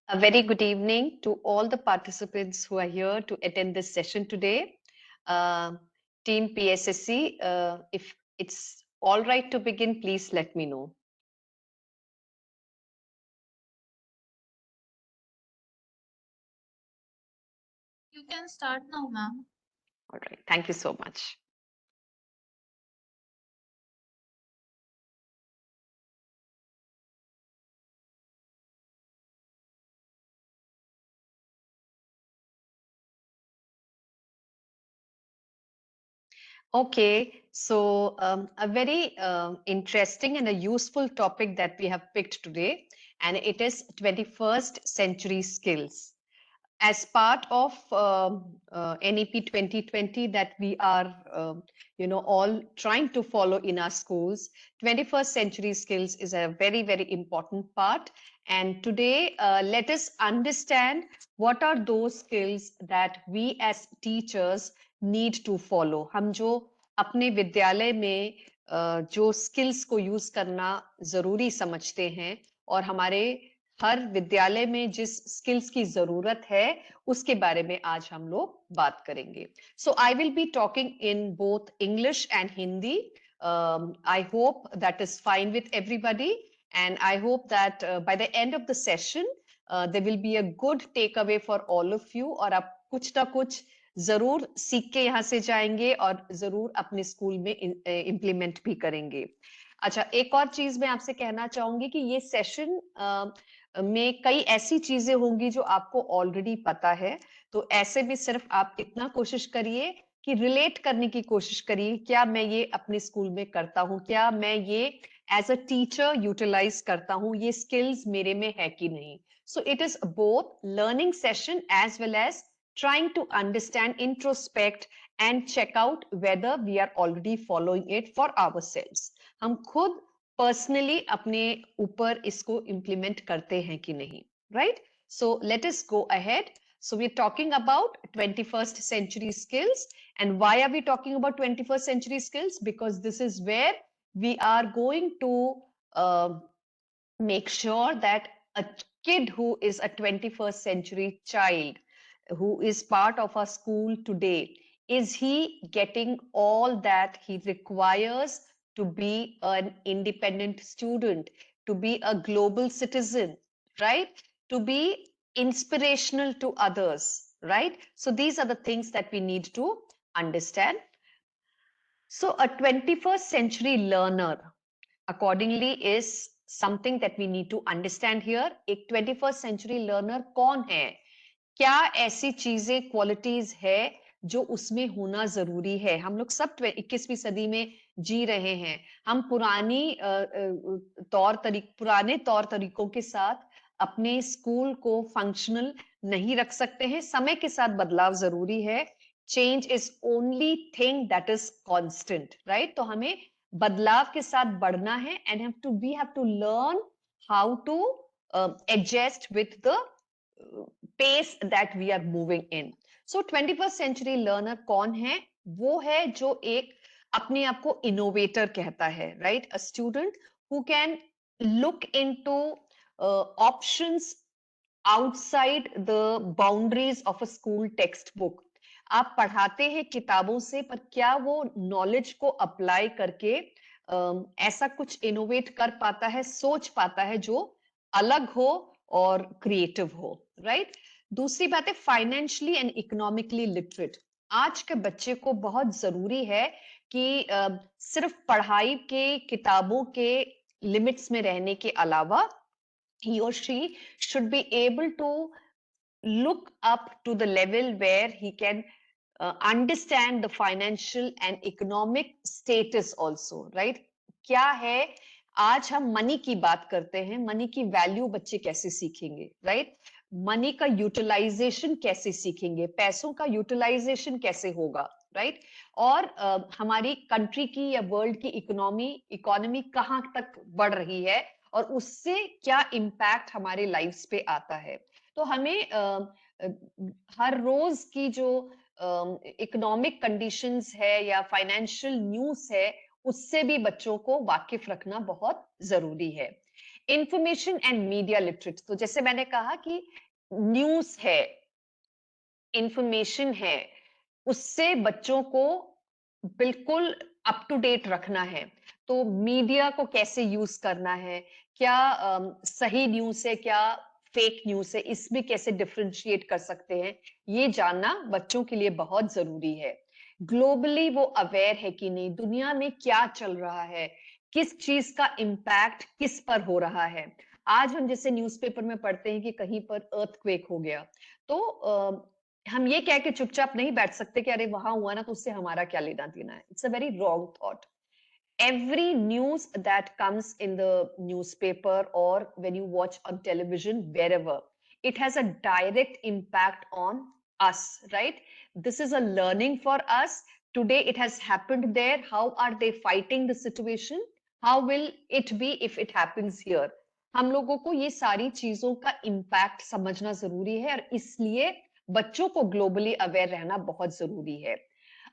A very good evening to all the participants who are here to attend this session today. Uh, Team PSSC, if it's all right to begin, please let me know. You can start now, ma'am. All right, thank you so much. Okay, so a very interesting and a useful topic that we have picked today, and it is 21st century skills. As part of NEP 2020 that we are, all trying to follow in our schools, 21st century skills is a very, very important part. And today, let us understand what are those skills that we as teachers need to follow. हम जो अपने विद्यालय में जो skills को use करना जरूरी समझते हैं और हमारे हर विद्यालय में जिस स्किल्स की जरूरत है उसके बारे में आज हम लोग बात करेंगे. So I will be talking in both English and Hindi. I hope that is fine with everybody and I hope that by the end of the session there will be a good takeaway for all of you और आप कुछ ना कुछ जरूर सीख के यहाँ से जाएंगे और जरूर अपने स्कूल में इम्प्लीमेंट भी करेंगे. अच्छा, एक और चीज मैं आपसे कहना चाहूंगी कि ये सेशन में कई ऐसी चीजें होंगी जो आपको ऑलरेडी पता है, तो ऐसे भी सिर्फ आप इतना कोशिश करिए कि रिलेट करने की कोशिश करिए, क्या मैं ये अपने स्कूल में करता हूँ, क्या मैं ये एज अ टीचर यूटिलाइज करता हूँ, ये स्किल्स मेरे में है कि नहीं. So it is both learning session as well as trying to understand, introspect and check out whether we are already following it for ourselves. हम खुद पर्सनली अपने ऊपर इसको इम्प्लीमेंट करते हैं कि नहीं. Right, so let us go ahead. So we're talking about 21st century skills. And why are we talking about 21st century skills? Because this is where we are going to make sure that a kid who is a 21st century child who is part of our school today, is he getting all that he requires to be an independent student, to be a global citizen, right? To be inspirational to others, right? So these are the things that we need to understand. So a 21st century learner accordingly is something that we need to understand here. एक 21st century learner कौन है, क्या ऐसी चीजें qualities है जो उसमें होना जरूरी है. हम लोग सब 21वीं सदी में जी रहे हैं. हम पुराने तौर तरीकों के साथ अपने स्कूल को फंक्शनल नहीं रख सकते हैं. समय के साथ बदलाव जरूरी है. Change is only thing that is constant, right? तो हमें बदलाव के साथ बढ़ना है and we have to learn how to adjust with the pace that we are moving in. So 21st century learner कौन है? वो है जो एक अपने आप को इनोवेटर कहता है, right? A student who can look into options outside the boundaries of a school text book. आप पढ़ाते हैं किताबों से, पर क्या वो नॉलेज को अप्लाई करके ऐसा कुछ इनोवेट कर पाता है, सोच पाता है जो अलग हो और क्रिएटिव हो, राइट? दूसरी बात है फाइनेंशियली एंड इकोनॉमिकली लिटरेट. आज के बच्चे को बहुत जरूरी है कि सिर्फ पढ़ाई के किताबों के लिमिट्स में रहने के अलावा he or she should be able to look up to the level where he can understand the financial and economic status also, right? क्या है, आज हम मनी की बात करते हैं, मनी की वैल्यू बच्चे कैसे सीखेंगे, राइट? मनी का यूटिलाइजेशन कैसे सीखेंगे, पैसों का यूटिलाइजेशन कैसे होगा, राइट? और हमारी कंट्री की या वर्ल्ड की इकोनॉमी कहाँ तक बढ़ रही है और उससे क्या इम्पैक्ट हमारे लाइफ्स पे आता है. तो हमें हर रोज की जो इकोनॉमिक कंडीशंस है या फाइनेंशियल न्यूज़ है, उससे भी बच्चों को वाकिफ रखना बहुत जरूरी है. इंफॉर्मेशन एंड मीडिया लिटरेसी, तो जैसे मैंने कहा कि न्यूज है, इंफॉर्मेशन है, उससे बच्चों को बिल्कुल अप टू डेट रखना है। तो मीडिया को कैसे यूज करना है, क्या सही न्यूज है, क्या फेक न्यूज है, इसमें कैसे डिफरेंशिएट कर सकते हैं, ये जानना बच्चों के लिए बहुत जरूरी है। ग्लोबली वो अवेयर है कि नहीं, दुनिया में क्या चल रहा है, किस चीज का इम्पैक्ट किस पर हो रहा है। आज हम जैसे न्यूज़पेपर में पढ़ते हैं कि कहीं पर अर्थक्वेक हो गया, तो हम ये कह के चुपचाप नहीं बैठ सकते कि अरे वहां हुआ ना तो उससे हमारा क्या लेना देना है। It's a very wrong thought. Every news that comes in the newspaper or when you watch on television, wherever, it has a direct impact on us, right? This is a learning for us. Today it has happened there. How are they fighting the situation? How will it be if it happens here? हम लोगों को ये सारी चीजों का impact समझना जरूरी है, और इसलिए बच्चों को ग्लोबली अवेयर रहना बहुत जरूरी है।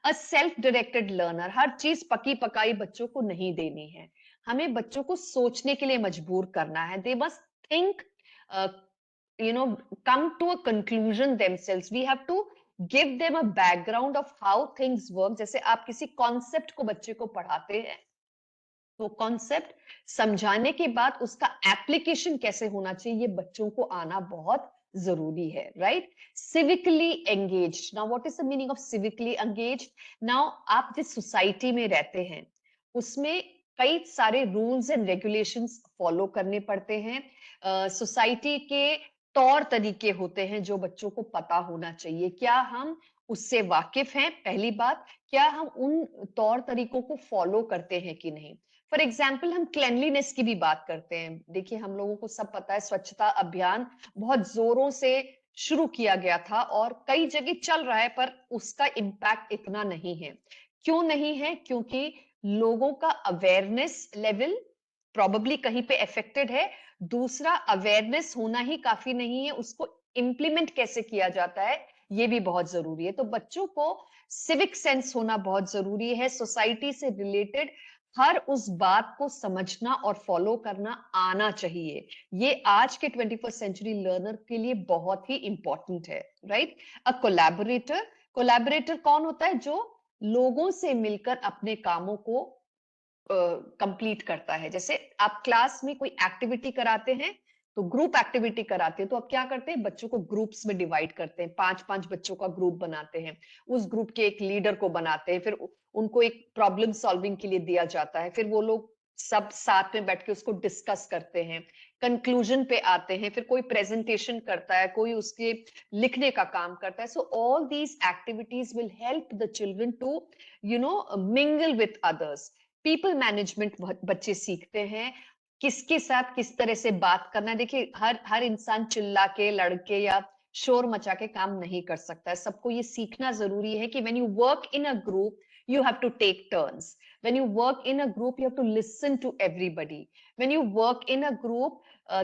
अ सेल्फ डायरेक्टेड लर्नर, हर चीज पकी पकाई बच्चों को नहीं देनी है, हमें बच्चों को सोचने के लिए मजबूर करना है। They must think, you know, come to a conclusion themselves. We have to give them a background of how things work. जैसे आप किसी कॉन्सेप्ट को बच्चे को पढ़ाते हैं, तो कॉन्सेप्ट समझाने के बाद उसका एप्लीकेशन कैसे होना चाहिए, ये बच्चों को आना बहुत जरूरी है, right? Civically engaged, now what is the meaning of civically engaged? Now आप जिस सोसाइटी में रहते हैं उसमें कई सारे रूल्स एंड रेगुलेशंस फॉलो करने पड़ते हैं। सोसाइटी के तौर तरीके होते हैं जो बच्चों को पता होना चाहिए। क्या हम उससे वाकिफ हैं? पहली बात, क्या हम उन तौर तरीकों को फॉलो करते हैं कि नहीं? फॉर एग्जाम्पल, हम क्लेanलीनेस की भी बात करते हैं। देखिए, हम लोगों को सब पता है स्वच्छता अभियान बहुत जोरों से शुरू किया गया था और कई जगह चल रहा है, पर उसका इम्पैक्ट इतना नहीं है। क्यों नहीं है? क्योंकि लोगों का अवेयरनेस लेवल प्रॉबेबली कहीं पे अफेक्टेड है। दूसरा, अवेयरनेस होना ही काफी नहीं है, उसको इम्प्लीमेंट कैसे किया जाता है ये भी बहुत जरूरी है। तो बच्चों को सिविक सेंस होना बहुत जरूरी है। सोसाइटी से रिलेटेड हर उस बात को समझना और फॉलो करना आना चाहिए। ये आज के 21st सेंचुरी लर्नर के लिए बहुत ही इंपॉर्टेंट है, राइट? अ कोलैबोरेटर, कोलैबोरेटर कौन होता है? जो लोगों से मिलकर अपने कामों को कंप्लीट करता है। जैसे आप क्लास में कोई एक्टिविटी कराते हैं, तो ग्रुप एक्टिविटी कराते हैं, तो आप क्या करते हैं? बच्चों को ग्रुप्स में डिवाइड करते हैं, 5-5 बच्चों का ग्रुप बनाते हैं, उस ग्रुप के एक लीडर को बनाते हैं, फिर उनको एक प्रॉब्लम सॉल्विंग के लिए दिया जाता है, फिर वो लोग सब साथ में बैठ के उसको डिस्कस करते हैं, कंक्लूजन पे आते हैं, फिर कोई प्रेजेंटेशन करता है, कोई उसके लिखने का काम करता है। So all these activities will help the children to mingle with others. People management बच्चे सीखते हैं, किसके साथ किस तरह से बात करना है। देखिए, हर हर इंसान चिल्ला के, लड़के या शोर मचा के काम नहीं कर सकता है। सबको ये सीखना जरूरी है कि when you work in a group you have to take turns. When you work in a group, you have to listen to everybody. When you work in a group,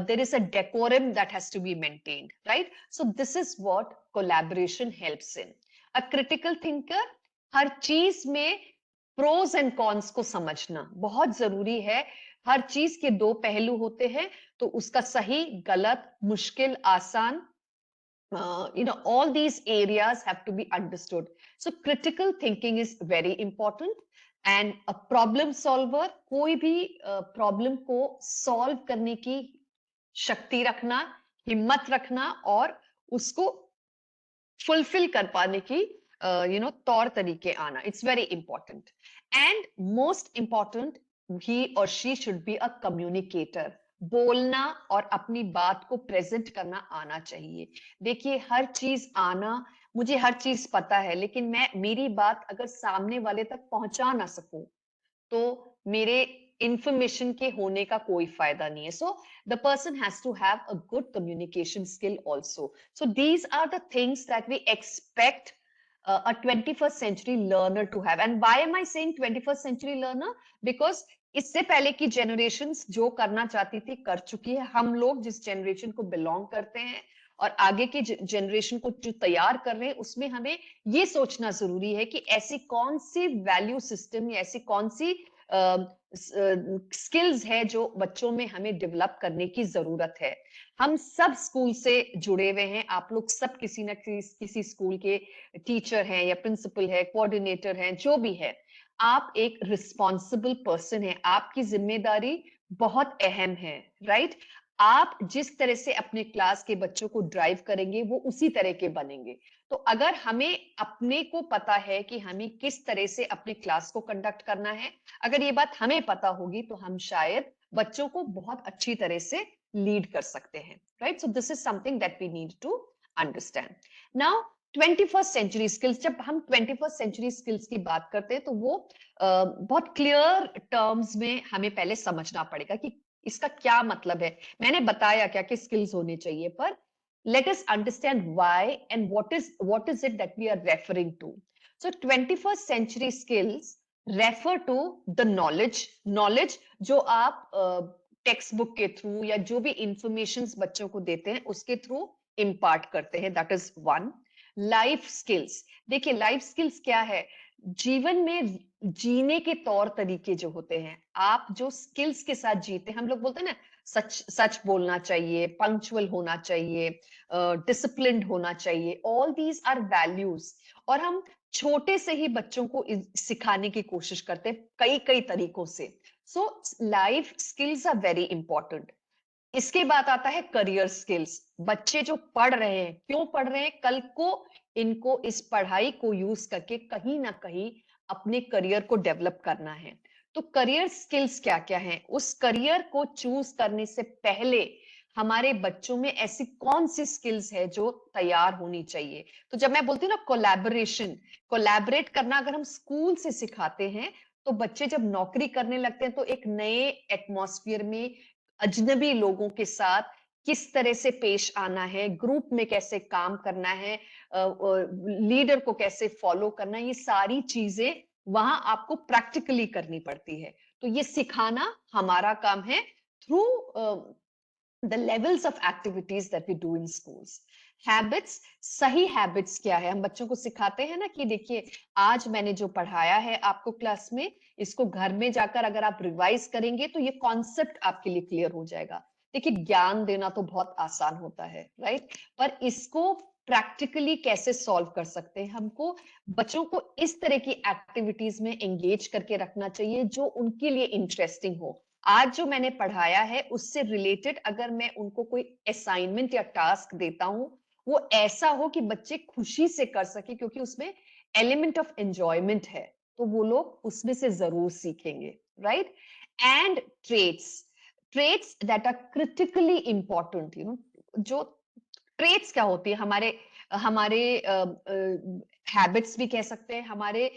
there is a decorum that has to be maintained, right? So this is what collaboration helps in. A critical thinker, हर चीज में pros and cons को समझना बहुत जरूरी है। हर चीज के दो पहलू होते हैं, तो उसका सही, गलत, मुश्किल, आसान, all these areas have to be understood. So critical thinking is very important, and a problem solver, कोई भी प्रॉब्लम को सॉल्व करने की शक्ति रखना, हिम्मत रखना और उसको फुलफिल कर पाने की तौर तरीके आना, it's very important. And most important, he or she should be a communicator. बोलना और अपनी बात को प्रेजेंट करना आना चाहिए। देखिए, हर चीज आना, मुझे हर चीज पता है, लेकिन मैं मेरी बात अगर सामने वाले तक पहुंचा ना सकूं तो मेरे इंफॉर्मेशन के होने का कोई फायदा नहीं है। So the person has to have a good communication skill also. So these are the things that we expect a 21st century learner to have. And why am I saying 21st century learner? Because इससे पहले की generations जो करना चाहती थी कर चुकी है। हम लोग जिस जनरेशन को बिलोंग करते हैं और आगे की जनरेशन को जो तैयार कर रहे हैं, उसमें हमें ये सोचना जरूरी है कि ऐसी कौन सी वैल्यू सिस्टम या ऐसी कौन सी स्किल्स है जो बच्चों में हमें डेवलप करने की जरूरत है। हम सब स्कूल से जुड़े हुए हैं, आप लोग सब किसी न किसी स्कूल के टीचर हैं या प्रिंसिपल है, कोऑर्डिनेटर हैं, जो भी है। आप एक रिस्पॉन्सिबल पर्सन है, आपकी जिम्मेदारी बहुत अहम है, राइट? आप जिस तरह से अपने क्लास के बच्चों को ड्राइव करेंगे वो उसी तरह के बनेंगे। तो अगर हमें अपने को पता है कि हमें किस तरह से अपने क्लास को कंडक्ट करना है, अगर ये बात हमें पता होगी तो हम शायद बच्चों को बहुत अच्छी तरह से लीड कर सकते हैं, right? So this is something that we need to understand. Now 21st century skills, जब हम 21st सेंचुरी स्किल्स की बात करते हैं तो वो बहुत क्लियर टर्म्स में हमें पहले समझना पड़ेगा कि इसका क्या मतलब है। मैंने बताया क्या कि स्किल्स होने चाहिए, पर let us understand why and what is it that we are referring to. So 21st century skills refer to the knowledge जो आप टेक्स्ट बुक के थ्रू या जो भी इंफॉर्मेशन बच्चों को देते हैं उसके थ्रू इम्पार्ट करते हैं, that is one. Life skills, देखिए लाइफ स्किल्स क्या है? जीवन में जीने के तौर तरीके जो होते हैं, आप जो स्किल्स के साथ जीते हैं, हम लोग बोलते हैं ना, सच सच बोलना चाहिए, पंक्चुअल होना चाहिए, डिसिप्लिन्ड होना चाहिए, ऑल दीज आर वैल्यूज। और हम छोटे से ही बच्चों को सिखाने की कोशिश करते हैं कई कई तरीकों से। So life skills are very important. इसके बाद आता है करियर स्किल्स। बच्चे जो पढ़ रहे हैं, क्यों पढ़ रहे हैं? कल को इनको इस पढ़ाई को यूज करके कहीं ना कहीं अपने करियर को डेवलप करना है। तो करियर स्किल्स क्या क्या हैं? उस करियर को चूज करने से पहले हमारे बच्चों में ऐसी कौन सी स्किल्स है जो तैयार होनी चाहिए? तो जब मैं बोलती हूँ ना कोलैबोरेशन, कोलैबोरेट करना अगर हम स्कूल से सिखाते हैं तो बच्चे जब नौकरी करने लगते हैं तो एक नए एटमॉस्फेयर में अजनबी लोगों के साथ किस तरह से पेश आना है, ग्रुप में कैसे काम करना है, लीडर को कैसे फॉलो करना है, ये सारी चीजें वहां आपको प्रैक्टिकली करनी पड़ती है। तो ये सिखाना हमारा काम है through the levels of activities that we do in schools. Habits, सही हैबिट्स क्या है? हम बच्चों को सिखाते हैं ना कि देखिए आज मैंने जो पढ़ाया है आपको क्लास में, इसको घर में जाकर अगर आप रिवाइज करेंगे तो ये कॉन्सेप्ट आपके लिए क्लियर हो जाएगा। देखिए ज्ञान देना तो बहुत आसान होता है, राइट? पर इसको प्रैक्टिकली कैसे सॉल्व कर सकते हैं? हमको बच्चों को इस तरह की एक्टिविटीज में एंगेज करके रखना चाहिए जो उनके लिए इंटरेस्टिंग हो। आज जो मैंने पढ़ाया है उससे रिलेटेड अगर मैं उनको कोई असाइनमेंट या टास्क देता हूं, वो ऐसा हो कि बच्चे खुशी से कर सके, क्योंकि उसमें एलिमेंट ऑफ एंजॉयमेंट है, तो वो लोग उसमें से जरूर सीखेंगे, right? And traits that are critically important, you know, जो ट्रेट्स क्या होती है? हमारे हमारे हैबिट्स भी कह सकते हैं, हमारे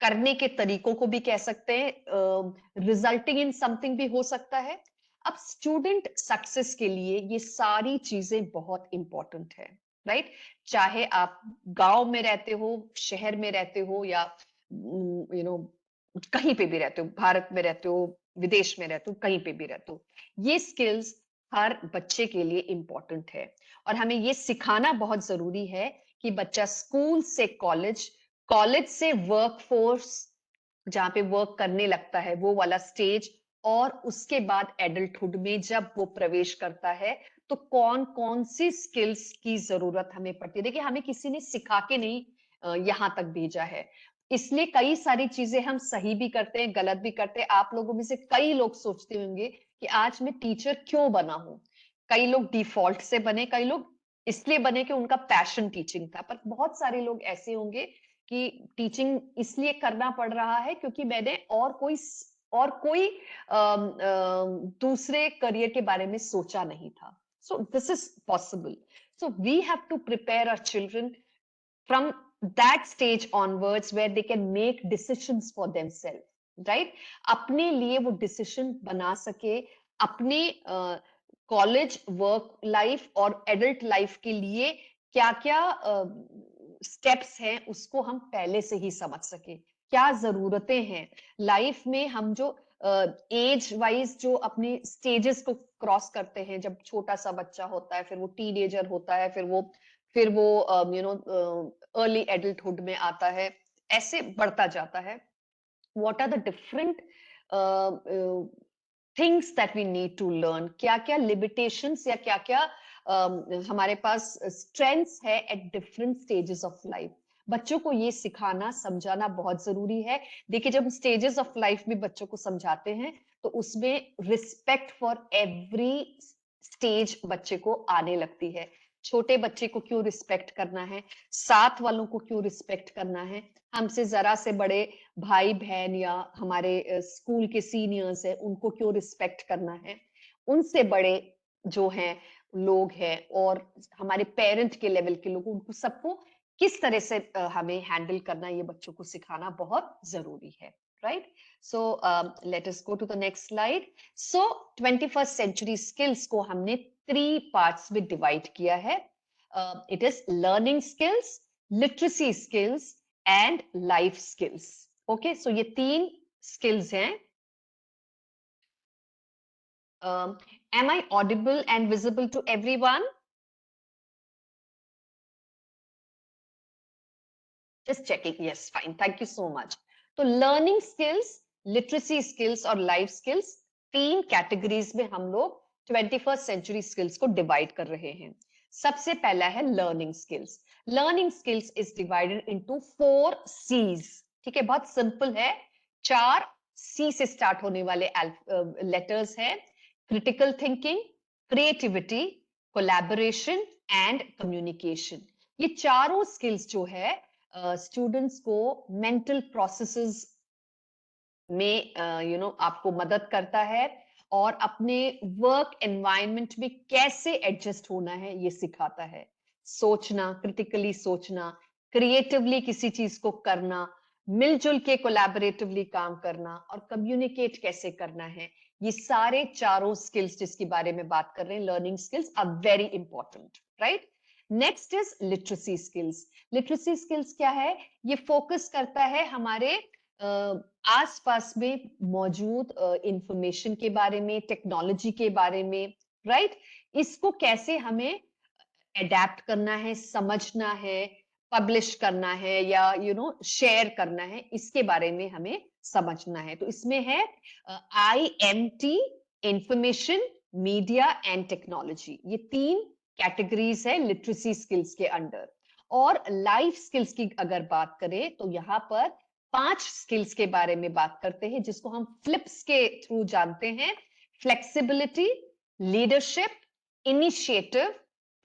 करने के तरीकों को भी कह सकते हैं, रिजल्टिंग इन समथिंग भी हो सकता है। अब स्टूडेंट सक्सेस के लिए ये सारी चीजें बहुत इंपॉर्टेंट है, राइट? चाहे आप गांव में रहते हो, शहर में रहते हो, या यू नो कहीं पे भी रहते हो, भारत में रहते हो, विदेश में रहते हो, कहीं पे भी रहते हो, ये स्किल्स हर बच्चे के लिए इंपॉर्टेंट है। और हमें ये सिखाना बहुत जरूरी है कि बच्चा स्कूल से कॉलेज, कॉलेज से वर्कफोर्स, जहां पे वर्क करने लगता है वो वाला स्टेज, और उसके बाद एडल्टहुड में जब वो प्रवेश करता है तो कौन कौन सी स्किल्स की जरूरत हमें पड़ती है। देखिए हमें किसी ने सिखा के नहीं यहां तक भेजा है, इसलिए कई सारी चीजें हम सही भी करते हैं, गलत भी करते हैं। आप लोगों में से कई लोग सोचते होंगे कि आज मैं टीचर क्यों बना हूं। कई लोग डिफॉल्ट से बने, कई लोग इसलिए बने कि उनका पैशन टीचिंग था, पर बहुत सारे लोग ऐसे होंगे कि टीचिंग इसलिए करना पड़ रहा है क्योंकि मैंने और कोई दूसरे करियर के बारे में सोचा नहीं था। So this is possible. So we have to prepare our children from that stage onwards where they can make decisions for themselves, right? अपने लिए वो डिसीजन बना सके, अपने कॉलेज, वर्क लाइफ और एडल्ट लाइफ के लिए क्या क्या स्टेप्स हैं उसको हम पहले से ही समझ सके, क्या जरूरतें हैं लाइफ में। हम जो एज वाइज जो अपने स्टेजेस को क्रॉस करते हैं, जब छोटा सा बच्चा होता है, फिर वो टीनेजर होता है, फिर वो अर्ली एडल्टहुड में आता है, ऐसे बढ़ता जाता है। What are the different things that we need to learn, क्या क्या लिमिटेशंस या क्या क्या हमारे पास स्ट्रेंथ्स है at different stages of life. बच्चों को ये सिखाना समझाना बहुत जरूरी है। देखिए, जब स्टेजेस ऑफ लाइफ में बच्चों को समझाते हैं तो उसमें रिस्पेक्ट फॉर एवरी स्टेज बच्चे को आने लगती है। छोटे बच्चे को क्यों रिस्पेक्ट करना है, साथ वालों को क्यों रिस्पेक्ट करना है, हमसे जरा से बड़े भाई बहन या हमारे स्कूल के सीनियर्स हैं उनको क्यों रिस्पेक्ट करना है, उनसे बड़े जो हैं लोग हैं और हमारे पेरेंट के लेवल के लोग, उनको सबको किस तरह से हमें हैंडल करना, ये बच्चों को सिखाना बहुत जरूरी है। Right, so let us go to the next slide. So 21st century skills को हमने 3 पार्ट्स में डिवाइड किया है। It is learning skills, literacy skills and life skills. Okay, so ये 3 स्किल्स हैं। Am I audible and visible to everyone? Just checking. Yes, fine. Thank you so much. तो learning skills, literacy skills और life skills, 3 categories में हम लोग 21st century skills को divide कर रहे हैं। सबसे पहला है learning skills. Learning skills is divided into 4 C's। ठीक है, बहुत सिंपल है। 4 C से स्टार्ट होने वाले लेटर्स हैं। Critical thinking, creativity, collaboration and communication. ये चारों स्किल्स जो है स्टूडेंट्स को मेंटल प्रोसेसेस में आपको मदद करता है और अपने वर्क एनवायरनमेंट में कैसे एडजस्ट होना है ये सिखाता है। सोचना, क्रिटिकली सोचना, क्रिएटिवली किसी चीज को करना, मिलजुल के कोलैबोरेटिवली काम करना और कम्युनिकेट कैसे करना है, ये सारे चारों स्किल्स जिसके बारे में बात कर रहे हैं, learning skills are very important. Right, next is literacy skills. Literacy skills क्या है? ये फोकस करता है हमारे आसपास में मौजूद इंफॉर्मेशन के बारे में, टेक्नोलॉजी के बारे में। राइट, इसको कैसे हमें अडेप्ट करना है, समझना है, पब्लिश करना है या शेयर करना है, इसके बारे में हमें समझना है। तो इसमें है IMT, information, media and technology. ये 3 कैटेगरीज है लिटरेसी स्किल्स के अंडर। और लाइफ स्किल्स की अगर बात करें तो यहाँ पर 5 स्किल्स के बारे में बात करते हैं जिसको हम फ्लिप्स के थ्रू जानते हैं। Flexibility, leadership, initiative,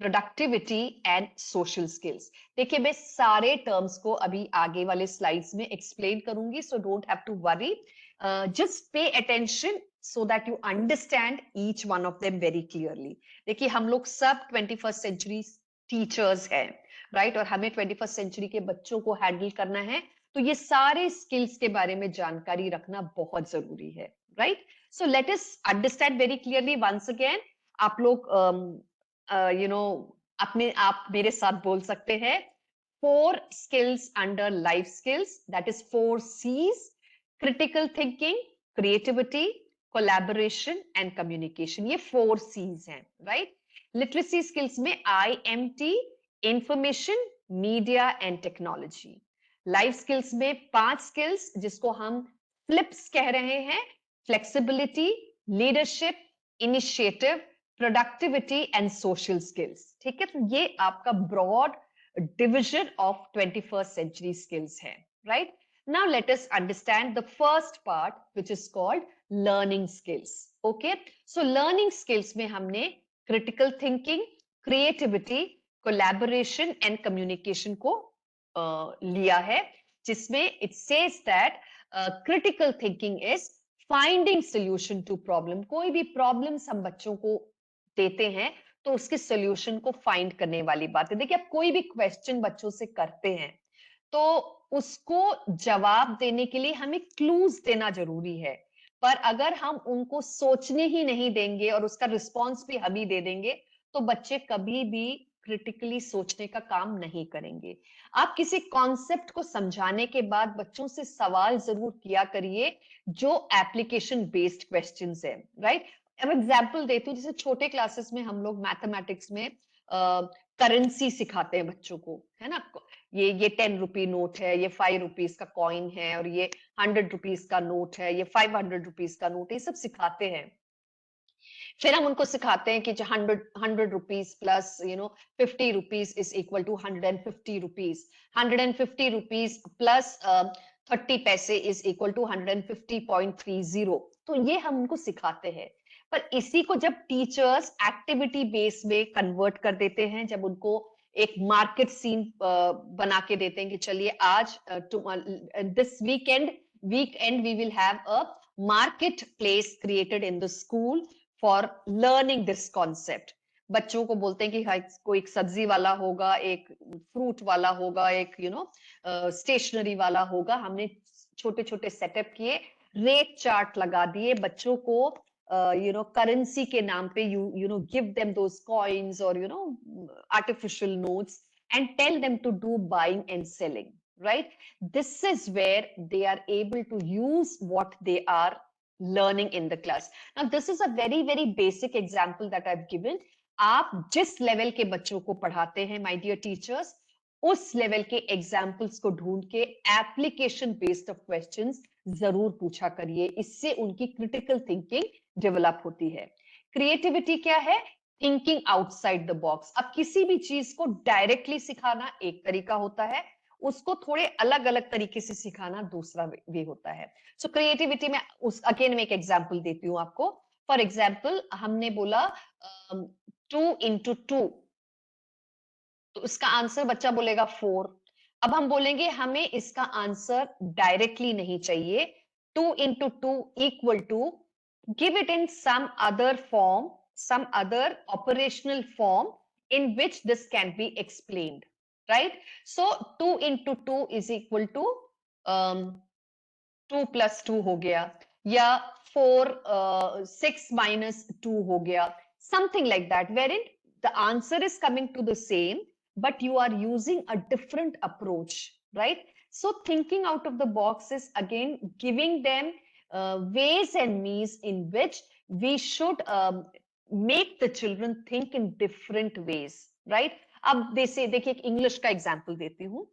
productivity and social skills. देखिए, मैं सारे टर्म्स को अभी आगे वाले स्लाइड्स में एक्सप्लेन करूंगी, so don't have to worry, just pay attention so that you understand each one of them very clearly. देखिए, हम लोग सब 21st सेंचुरी टीचर्स हैं, राइट, और हमें 21st सेंचुरी के बच्चों को हैंडल करना है, तो ये सारे स्किल्स के बारे में जानकारी रखना बहुत जरूरी है। Right, so let us understand very clearly once again. आप लोग अपने आप मेरे साथ बोल सकते हैं। 4 skills under life skills, that is 4 C's: critical thinking, creativity, collaboration and communication. ये 4 C's हैं। राइट, लिटरेसी स्किल्स में IMT, information, media and technology. Life skills में 5 स्किल्स जिसको हम फ्लिप्स कह रहे हैं: flexibility, leadership, initiative, productivity and social skills. ठीक है, तो ये आपका broad division of 21st century skills है। Right, now let us understand the first part which is called learning skills. Okay, so learning skills में हमने critical thinking, creativity, collaboration and communication को लिया है, जिसमें it says that critical thinking is finding solution to problem. कोई भी problems हम बच्चों को देते हैं तो उसके सोल्यूशन को फाइंड करने वाली बात है। देखिए, आप कोई भी क्वेश्चन बच्चों से करते हैं तो उसको जवाब देने के लिए हमें क्लूज देना जरूरी है, पर अगर हम उनको सोचने ही नहीं देंगे और उसका रिस्पॉन्स भी हम ही दे देंगे तो बच्चे कभी भी क्रिटिकली सोचने का काम नहीं करेंगे। आप किसी कॉन्सेप्ट को समझाने के बाद बच्चों से सवाल जरूर किया करिए जो एप्लीकेशन बेस्ड क्वेश्चंस है। राइट, अब एग्जाम्पल देती हूँ, जैसे छोटे क्लासेस में हम लोग मैथमेटिक्स में करेंसी सिखाते हैं बच्चों को, है ना, ये 10 रुपी नोट है, ये 5 रुपीज का कॉइन है, और ये 100 रुपीज का नोट है, ये 500 रुपीज का नोट है, ये सब सिखाते हैं। फिर हम उनको सिखाते हैं कि 100 rupees plus 50 rupees is equal to 150 rupees, 150 rupees plus 30 paise is equal to 150.30। तो ये हम उनको सिखाते हैं। पर इसी को जब टीचर्स एक्टिविटी बेस में कन्वर्ट कर देते हैं, जब उनको एक मार्केट सीन बना के देते हैं कि चलिए आज this weekend we will have a market place created in the school for learning this concept. बच्चों को बोलते हैं कि कोई एक सब्जी वाला होगा, एक फ्रूट वाला होगा, एक स्टेशनरी वाला होगा। हमने छोटे छोटे सेटअप किए, रेट चार्ट लगा दिए बच्चों को, करेंसी के नाम पे you know give them those coins or artificial notes and tell them to do buying and selling, right? This is where they are able to use what they are learning in the class. Now this is a very very basic example that I've given. आप जिस level के बच्चों को पढ़ाते हैं my dear teachers, उस level के examples को ढूंढ के एप्लीकेशन बेस्ड ऑफ क्वेश्चंस जरूर पूछा करिए। इससे उनकी क्रिटिकल थिंकिंग डेवलप होती है। क्रिएटिविटी क्या है? Thinking outside the box. अब किसी भी चीज को डायरेक्टली सिखाना एक तरीका होता है, उसको थोड़े अलग अलग तरीके से सिखाना दूसरा वे होता है। सो क्रिएटिविटी में अगेन मैं एक एग्जाम्पल देती हूँ आपको। फॉर एग्जाम्पल हमने बोला 2 into 2, तो इसका आंसर बच्चा बोलेगा 4। अब हम बोलेंगे हमें इसका आंसर डायरेक्टली नहीं चाहिए, 2 into 2 equal to, give it in some other form, some other operational form in which this can be explained, right? So 2 into 2 is equal to 2 plus 2 हो गया, या 6 minus 2 हो गया, something like that, wherein the answer is coming to the same, but you are using a different approach, right? So thinking out of the box is again giving them ways and means in which we should make the children think in different ways, right? अब देखिए एक English का example देती हूँ।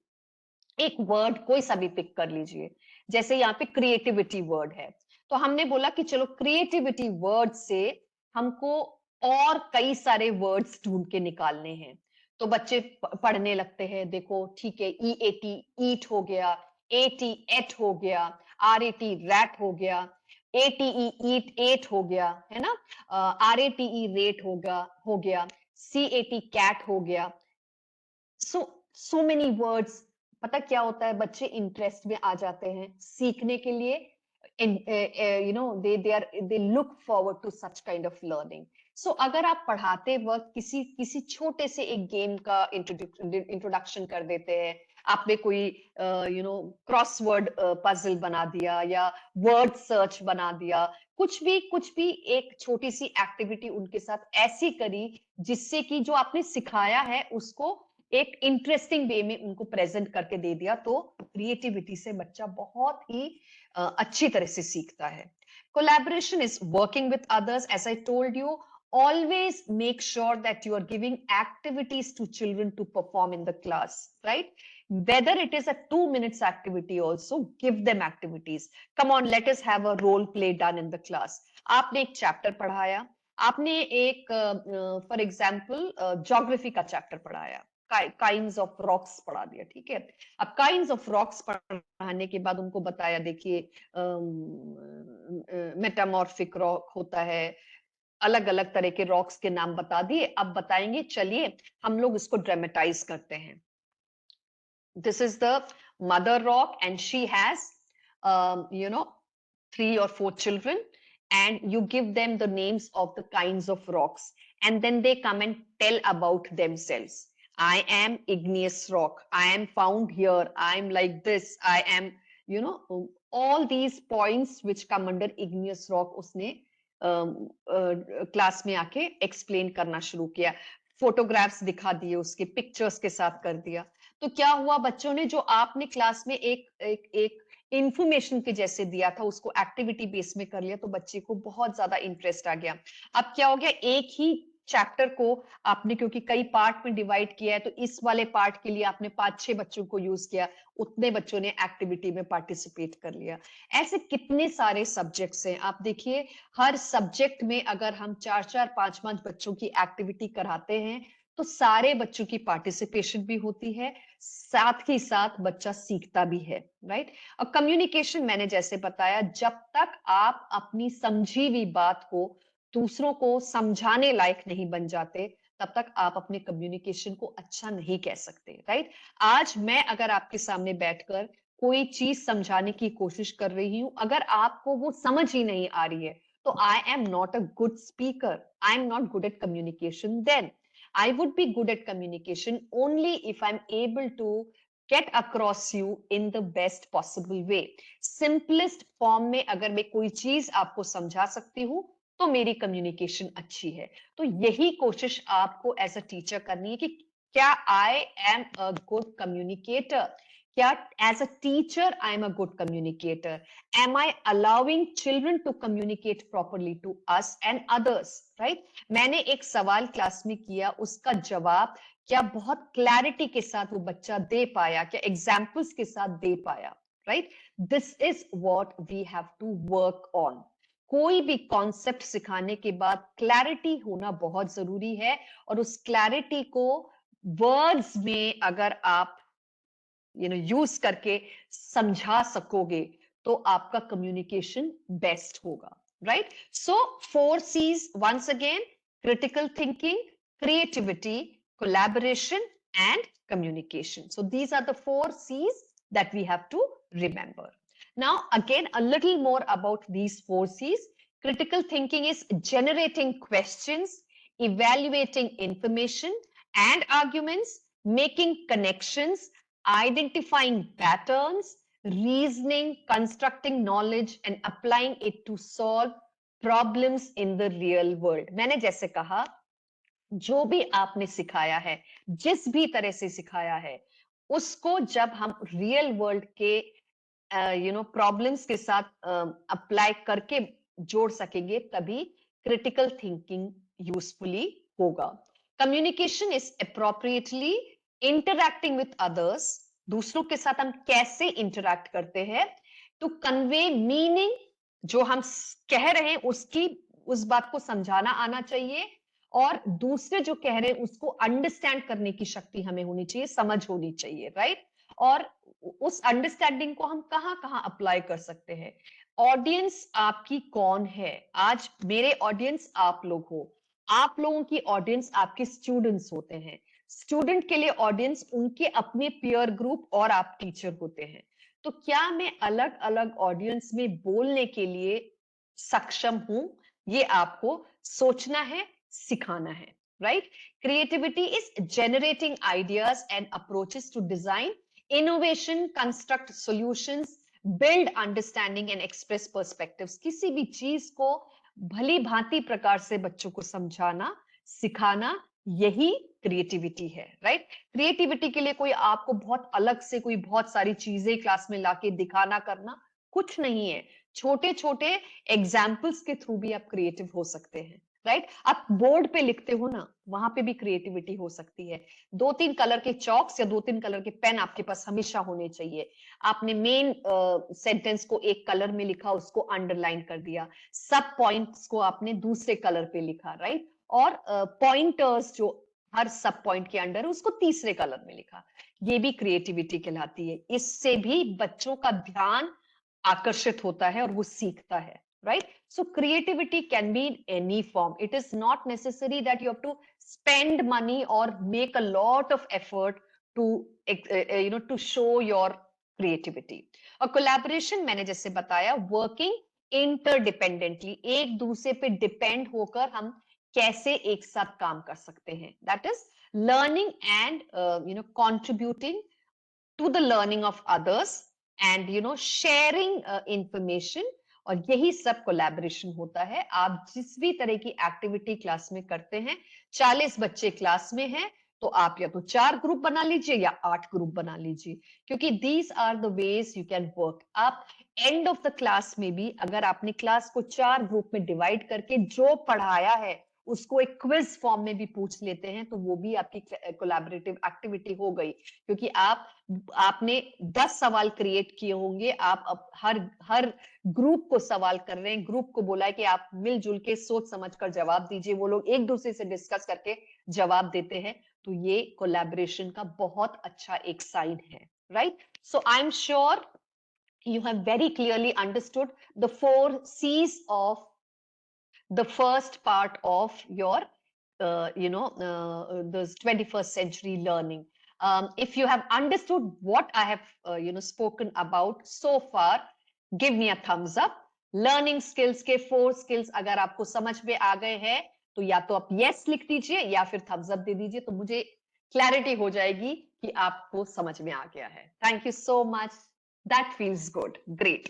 एक word कोई सा भी पिक कर लीजिए, जैसे यहाँ पे क्रिएटिविटी वर्ड है, तो हमने बोला कि चलो क्रिएटिविटी वर्ड से हमको और कई सारे वर्ड्स ढूंढ के निकालने हैं। तो बच्चे पढ़ने लगते हैं, देखो ठीक है, EAT ईट हो गया, AT एट हो गया, RAT रैट हो गया, ATE ईट एट हो गया, है ना, RATE रेट हो गया, CAT कैट हो गया। So many words. पता क्या होता है, बच्चे इंटरेस्ट में आ जाते हैं सीखने के लिए, they look forward to such kind of learning. So अगर आप पढ़ाते वक्त किसी छोटे से एक गेम का इंट्रोडक्शन कर देते हैं, आपने कोई क्रॉसवर्ड पजल बना दिया या वर्ड सर्च बना दिया, कुछ भी एक छोटी सी एक्टिविटी उनके साथ ऐसी करी जिससे कि जो आपने सिखाया है उसको एक इंटरेस्टिंग वे में उनको प्रेजेंट करके दे दिया, तो क्रिएटिविटी से बच्चा बहुत ही अच्छी तरह से सीखता है। Collaboration is working with others, as I told you, always make sure that you are giving activities to children to perform in the class, right? Whether it is a 2 minutes activity also, give them activities. Come on, let us have a role play done in the class. आपने एक chapter पढ़ाया, आपने एक for example geography का chapter पढ़ाया, kinds of rocks पढ़ा दिया, ठीक है। अब काइंड्स ऑफ रॉक्स पढ़ाने के बाद उनको बताया, देखिए मेटामॉर्फिक रॉक होता है, अलग अलग तरह के रॉक्स के नाम बता दिए। अब बताएंगे चलिए हम लोग इसको ड्रामेटाइज करते हैं। This is the mother rock and she has 3 or 4 children, and you give them the names of the kinds of rocks, and then they come and tell about themselves. I am igneous rock, I am found here, I am like this, I am all these points which come under igneous rock उसने class में आके explain करना शुरू किया, photographs दिखा दिए, उसके pictures के साथ कर दिया। तो क्या हुआ, बच्चों ने जो आपने क्लास में एक इंफॉर्मेशन के जैसे दिया था उसको एक्टिविटी बेस में कर लिया, तो बच्चे को बहुत ज्यादा इंटरेस्ट आ गया। अब क्या हो गया, एक ही चैप्टर को आपने क्योंकि कई पार्ट में डिवाइड किया है, तो इस वाले पार्ट के लिए आपने 5-6 बच्चों को यूज किया, उतने बच्चों ने एक्टिविटी में पार्टिसिपेट कर लिया। ऐसे कितने सारे सब्जेक्ट्स हैं, आप देखिए हर सब्जेक्ट में अगर हम 4-4 5-5 बच्चों की एक्टिविटी कराते हैं तो सारे बच्चों की पार्टिसिपेशन भी होती है, साथ ही साथ बच्चा सीखता भी है, राइट। और कम्युनिकेशन मैंने जैसे बताया, जब तक आप अपनी समझी हुई बात को दूसरों को समझाने लायक नहीं बन जाते, तब तक आप अपने कम्युनिकेशन को अच्छा नहीं कह सकते, राइट। आज मैं अगर आपके सामने बैठकर कोई चीज समझाने की कोशिश कर रही हूं, अगर आपको वो समझ ही नहीं आ रही है, तो I am not a good speaker, I am not good at communication. Then I would be good at communication only if I'm able to get across you in the best possible way. Simplest form में अगर मैं कोई चीज आपको समझा सकती हूँ तो मेरी कम्युनिकेशन अच्छी है। तो यही कोशिश आपको एज अ टीचर करनी है कि क्या I am a good communicator, क्या as a teacher I am a good communicator, am I allowing children to communicate properly to us and others, right. मैंने एक सवाल क्लास में किया, उसका जवाब क्या बहुत क्लैरिटी के साथ वो बच्चा दे पाया, क्या एग्जाम्पल्स के साथ दे पाया, right. This is what we have to work on. कोई भी कॉन्सेप्ट सिखाने के बाद क्लैरिटी होना बहुत जरूरी है, और उस क्लैरिटी को वर्ड्स में अगर आप यूज करके समझा सकोगे तो आपका कम्युनिकेशन बेस्ट होगा, right. So 4 C's once again: critical thinking, creativity, collaboration and communication. So these are the 4 C's that we have to remember. Now again a little more about these 4 C's. Critical thinking is generating questions, evaluating information and arguments, making connections, identifying patterns, reasoning, constructing knowledge and applying it to solve problems in the real world. मैंने जैसे कहा, जो भी आपने सिखाया है, जिस भी तरह से सिखाया है, उसको जब हम रियल वर्ल्ड के प्रॉब्लम्स के साथ अप्लाई करके जोड़ सकेंगे, तभी क्रिटिकल थिंकिंग यूजफुली होगा। Communication is appropriately interacting with others, दूसरों के साथ हम कैसे इंटरैक्ट करते हैं, टू कन्वे मीनिंग, जो हम कह रहे हैं उसकी उस बात को समझाना आना चाहिए, और दूसरे जो कह रहे हैं उसको अंडरस्टैंड करने की शक्ति हमें होनी चाहिए, समझ होनी चाहिए, राइट। और उस अंडरस्टैंडिंग को हम कहां कहां अप्लाई कर सकते हैं। ऑडियंस आपकी कौन है, आज मेरे ऑडियंस आप लोग हो, आप लोगों की ऑडियंस आपके स्टूडेंट्स होते हैं, स्टूडेंट के लिए ऑडियंस उनके अपने पीयर ग्रुप और आप टीचर होते हैं। तो क्या मैं अलग अलग ऑडियंस में बोलने के लिए सक्षम हूं, ये आपको सोचना है, सिखाना है, right. Creativity is generating ideas and approaches to design innovation, construct solutions, build understanding and express perspectives. किसी भी चीज को भली भांति प्रकार से बच्चों को समझाना, सिखाना, यही क्रिएटिविटी है, राइट। क्रिएटिविटी के लिए कोई आपको बहुत अलग से कोई बहुत सारी चीजें क्लास में लाके दिखाना करना कुछ नहीं है, छोटे छोटे एग्जाम्पल्स के थ्रू भी आप क्रिएटिव हो सकते हैं, राइट। आप बोर्ड पे लिखते हो ना, वहां पे भी क्रिएटिविटी हो सकती है। 2-3 कलर के चॉक्स या 2-3 कलर के पेन आपके पास हमेशा होने चाहिए। आपने मेन सेंटेंस को एक कलर में लिखा, उसको अंडरलाइन कर दिया, सब पॉइंट्स को आपने दूसरे कलर पे लिखा, राइट। और पॉइंटर्स जो हर सब पॉइंट के अंडर है उसको तीसरे कलर में लिखा, ये भी क्रिएटिविटी कहलाती है। इससे भी बच्चों का ध्यान आकर्षित होता है और वो सीखता है, right? So creativity can be in any form. It is not necessary that you have to spend money or make a lot of effort to to show your creativity. और collaboration मैंने जैसे बताया, working interdependently, एक दूसरे पे depend होकर हम कैसे एक साथ काम कर सकते हैं, that is learning and contributing to the learning of others and sharing information, और यही सब कोलैबोरेशन होता है। आप जिस भी तरह की एक्टिविटी क्लास में करते हैं, 40 बच्चे क्लास में हैं, तो आप या तो 4 ग्रुप बना लीजिए या 8 ग्रुप बना लीजिए, क्योंकि these are the ways you can work. आप एंड ऑफ द क्लास में भी अगर आपने क्लास को 4 ग्रुप में डिवाइड करके जो पढ़ाया है उसको एक क्विज फॉर्म में भी पूछ लेते हैं, तो वो भी आपकी कोलैबोरेटिव एक्टिविटी हो गई, क्योंकि आपने 10 सवाल क्रिएट किए होंगे, आप हर ग्रुप को सवाल कर रहे हैं, ग्रुप को बोला है कि आप मिलजुल के सोच समझकर जवाब दीजिए, वो लोग एक दूसरे से डिस्कस करके जवाब देते हैं, तो ये कोलैबोरेशन का बहुत अच्छा एक साइन है, right? So I am sure you have very clearly understood the 4 C's of the first part of your this 21st century learning. If you have understood what I have spoken about so far, give me a thumbs up. Learning skills के 4 skills अगर आपको समझ में आ गए हैं, तो या तो आप yes लिख दीजिए या फिर thumbs up दे दीजिए, तो मुझे क्लैरिटी हो जाएगी कि आपको समझ में आ गया है. Thank you so much. That feels good. Great.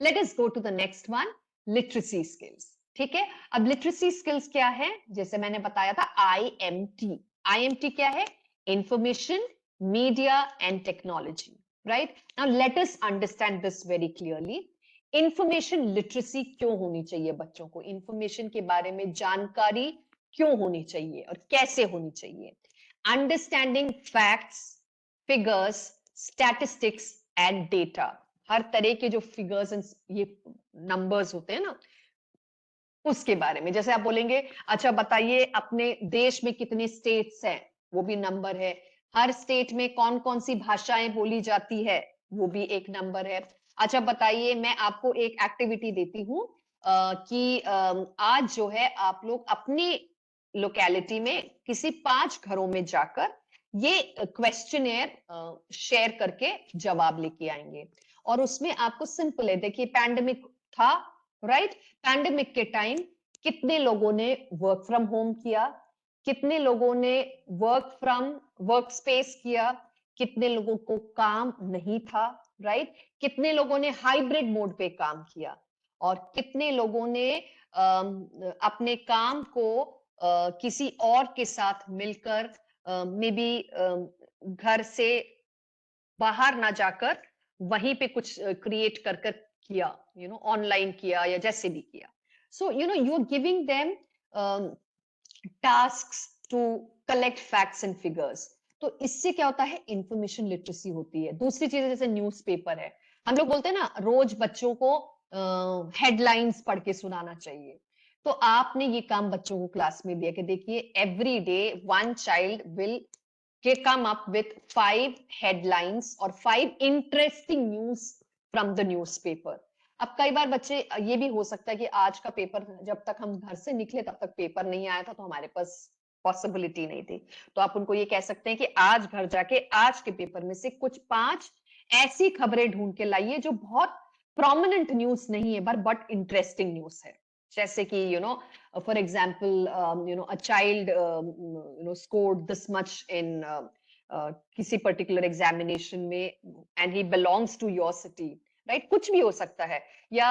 Let us go to the next one, literacy skills. ठीक है, अब लिटरेसी स्किल्स क्या है? जैसे मैंने बताया था IMT. IMT क्या है? Information, media and technology, right? Now let us understand this very clearly. Information literacy क्यों होनी चाहिए बच्चों को? इंफॉर्मेशन के बारे में जानकारी क्यों होनी चाहिए और कैसे होनी चाहिए? Understanding facts, figures, statistics and data. हर तरह के जो फिगर्स एंड ये नंबर्स होते हैं ना, उसके बारे में. जैसे आप बोलेंगे, अच्छा बताइए अपने देश में कितने स्टेट्स हैं, वो भी नंबर है. हर स्टेट में कौन कौन सी भाषाएं बोली जाती है, वो भी एक नंबर है. अच्छा बताइए, मैं आपको एक एक्टिविटी देती हूँ कि आज जो है आप लोग अपनी लोकेलिटी में किसी 5 घरों में जाकर ये क्वेश्चनेयर शेयर करके जवाब लेके आएंगे. और उसमें आपको सिंपल है, देखिए पैंडेमिक था, राइट? पैंडेमिक के टाइम कितने लोगों ने वर्क फ्रॉम होम किया, कितने लोगों ने वर्क फ्रॉम वर्क स्पेस किया, कितने लोगों को काम नहीं था, राइट? कितने लोगों ने हाइब्रिड मोड पे काम किया, और कितने लोगों ने अपने काम को किसी और के साथ मिलकर मे बी घर से बाहर ना जाकर वहीं पे कुछ क्रिएट कर कर किया, ऑनलाइन किया या जैसे भी किया. So you are giving them tasks to collect facts and figures. तो इससे क्या होता है? इंफॉर्मेशन लिटरेसी होती है. दूसरी चीज जैसे न्यूज़पेपर है, हम लोग बोलते हैं ना रोज बच्चों को हेडलाइंस पढ़ के सुनाना चाहिए. तो आपने ये काम बच्चों को क्लास में दिया कि देखिए every day one child will come up with 5 headlines or 5 interesting news from the newspaper. अब कई बार बच्चे, ये भी हो सकता है कि आज का पेपर, जब तक हम घर से निकले तब तक पेपर नहीं आया था, तो हमारे पास पॉसिबिलिटी नहीं थी. तो आप उनको ये कह सकते हैं कि आज घर जाके आज के पेपर में से कुछ 5 ऐसी खबरें ढूंढ के लाइए जो बहुत प्रोमिनेंट न्यूज नहीं है बट इंटरेस्टिंग न्यूज है. जैसे कि for example a child scored this much in किसी पर्टिकुलर एग्जामिनेशन में and he belongs to your city, right? कुछ भी हो सकता है. या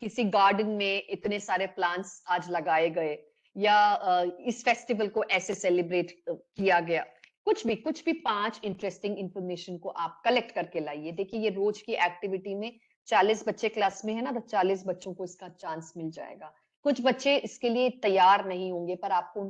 किसी गार्डन में इतने सारे प्लांट्स आज लगाए गए, या इस फेस्टिवल को ऐसे सेलिब्रेट किया गया. कुछ भी 5 इंटरेस्टिंग इंफॉर्मेशन को आप कलेक्ट करके लाइए. देखिए ये रोज की एक्टिविटी में 40 बच्चे क्लास में है ना, तो 40 बच्चों को इसका चांस मिल जाएगा. कुछ बच्चे इसके लिए तैयार नहीं होंगे, पर आपको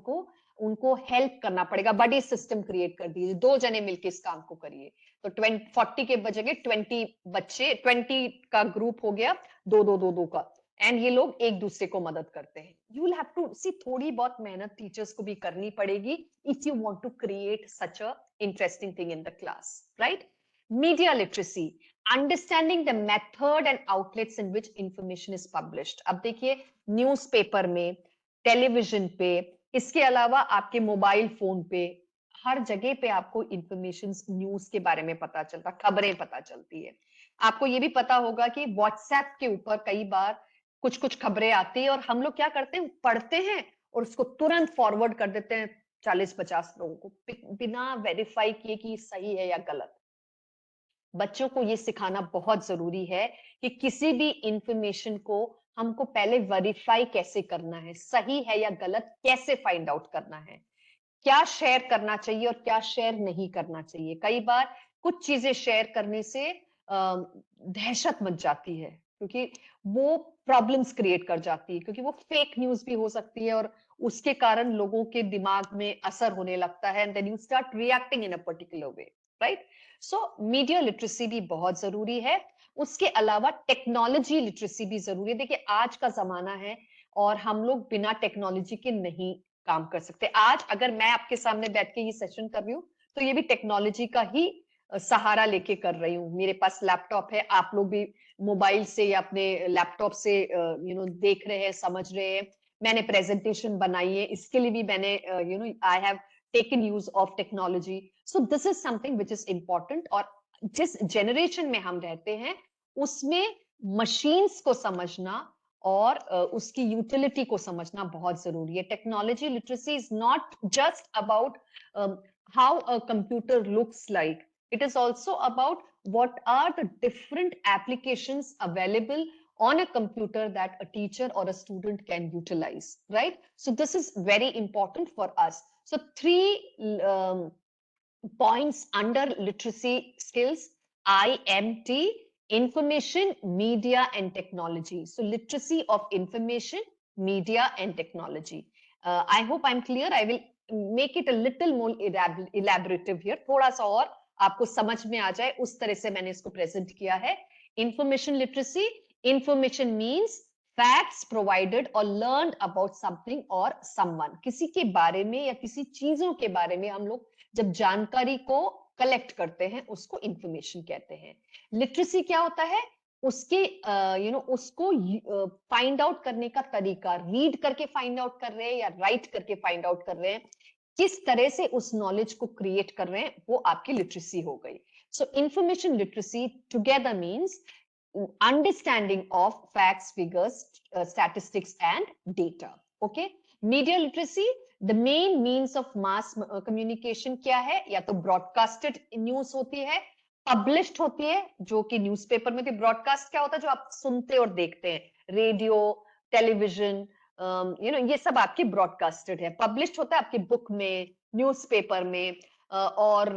उनको हेल्प करना पड़ेगा. बड़ी सिस्टम क्रिएट कर दीजिए, 2 जने मिलकर इस काम को करिए, तो 40 के बजाय 20 बच्चे, 20 का ग्रुप हो गया, 2 का, एंड ये लोग एक दूसरे को मदद करते हैं. You will have to see, थोड़ी बहुत मेहनत टीचर्स को भी करनी पड़ेगी if you want to create such a interesting thing in the class, right? Media literacy, understanding the method and outlets in which information is published. अब देखिए newspaper में, टेलीविजन पे, इसके अलावा आपके मोबाइल फोन पे, हर जगह पे आपको इंफॉर्मेशन न्यूज के बारे में पता चलता, खबरें पता चलती है. आपको ये भी पता होगा कि व्हाट्सएप के ऊपर कई बार कुछ खबरें आती है और हम लोग क्या करते हैं, पढ़ते हैं और उसको तुरंत फॉरवर्ड कर देते हैं 40-50 लोगों को, बिना वेरीफाई किए कि सही है या गलत. बच्चों को ये सिखाना बहुत जरूरी है कि किसी भी इंफॉर्मेशन को हमको पहले वेरीफाई कैसे करना है, सही है या गलत कैसे फाइंड आउट करना है, क्या शेयर करना चाहिए और क्या शेयर नहीं करना चाहिए. कई बार कुछ चीजें शेयर करने से दहशत मच जाती है, क्योंकि वो प्रॉब्लम्स क्रिएट कर जाती है, क्योंकि वो फेक न्यूज भी हो सकती है और उसके कारण लोगों के दिमाग में असर होने लगता है, and then you start reacting in a particular way, right? So media literacy भी बहुत जरूरी है। उसके अलावा टेक्नोलॉजी लिटरेसी भी जरूरी है। देखिए आज का जमाना है और हम लोग बिना टेक्नोलॉजी के नहीं काम कर सकते। आज अगर मैं आपके सामने बैठ के ये सेशन कर रही हूँ तो ये भी टेक्नोलॉजी का ही सहारा लेके कर रही हूँ। मेरे पास लैपटॉप है, आप लोग भी मोबाइल से या अपने लैपटॉप से देख रहे हैं, समझ रहे हैं। मैंने प्रेजेंटेशन बनाई है, इसके लिए भी मैंने I have taken use of technology. So this is something which is important. और जिस जनरेशन में हम रहते हैं उसमें मशीन्स को समझना और उसकी यूटिलिटी को समझना बहुत जरूरी है। Technology literacy is not just about how a computer looks like. It is also about what are the different applications available on a computer that a teacher or a student can utilize, right? So this is very important for us. So three points under literacy skills: IMT, information, media and technology. So literacy of information, media and technology. I hope I'm clear. I will make it a little more elaborative here. थोड़ा सा और आपको समझ में आ जाए उस तरह से मैंने इसको प्रेजेंट किया है। Information literacy, information means facts provided और लर्न अबाउट समथिंग और समवन। किसी के बारे में या किसी चीजों के बारे में हम लोग जब जानकारी को कलेक्ट करते हैं उसको इंफॉर्मेशन कहते हैं। लिटरेसी क्या होता है? उसके उसको फाइंड आउट करने का तरीका, रीड करके फाइंड आउट कर रहे हैं या राइट करके फाइंड आउट कर रहे हैं, किस तरह से उस नॉलेज को क्रिएट कर रहे हैं, वो आपकी लिटरेसी हो गई। सो information literacy together means understanding of facts, figures, statistics and data. Okay. Media literacy, the main means of mass communication क्या है? या तो broadcasted news होती है, published होती है, जो कि न्यूज़पेपर में थी। ब्रॉडकास्ट क्या होता है? जो आप सुनते और देखते हैं, रेडियो, टेलीविजन, ये सब आपकी ब्रॉडकास्टेड है। पब्लिश्ड होता है आपकी बुक में, न्यूज़पेपर में, और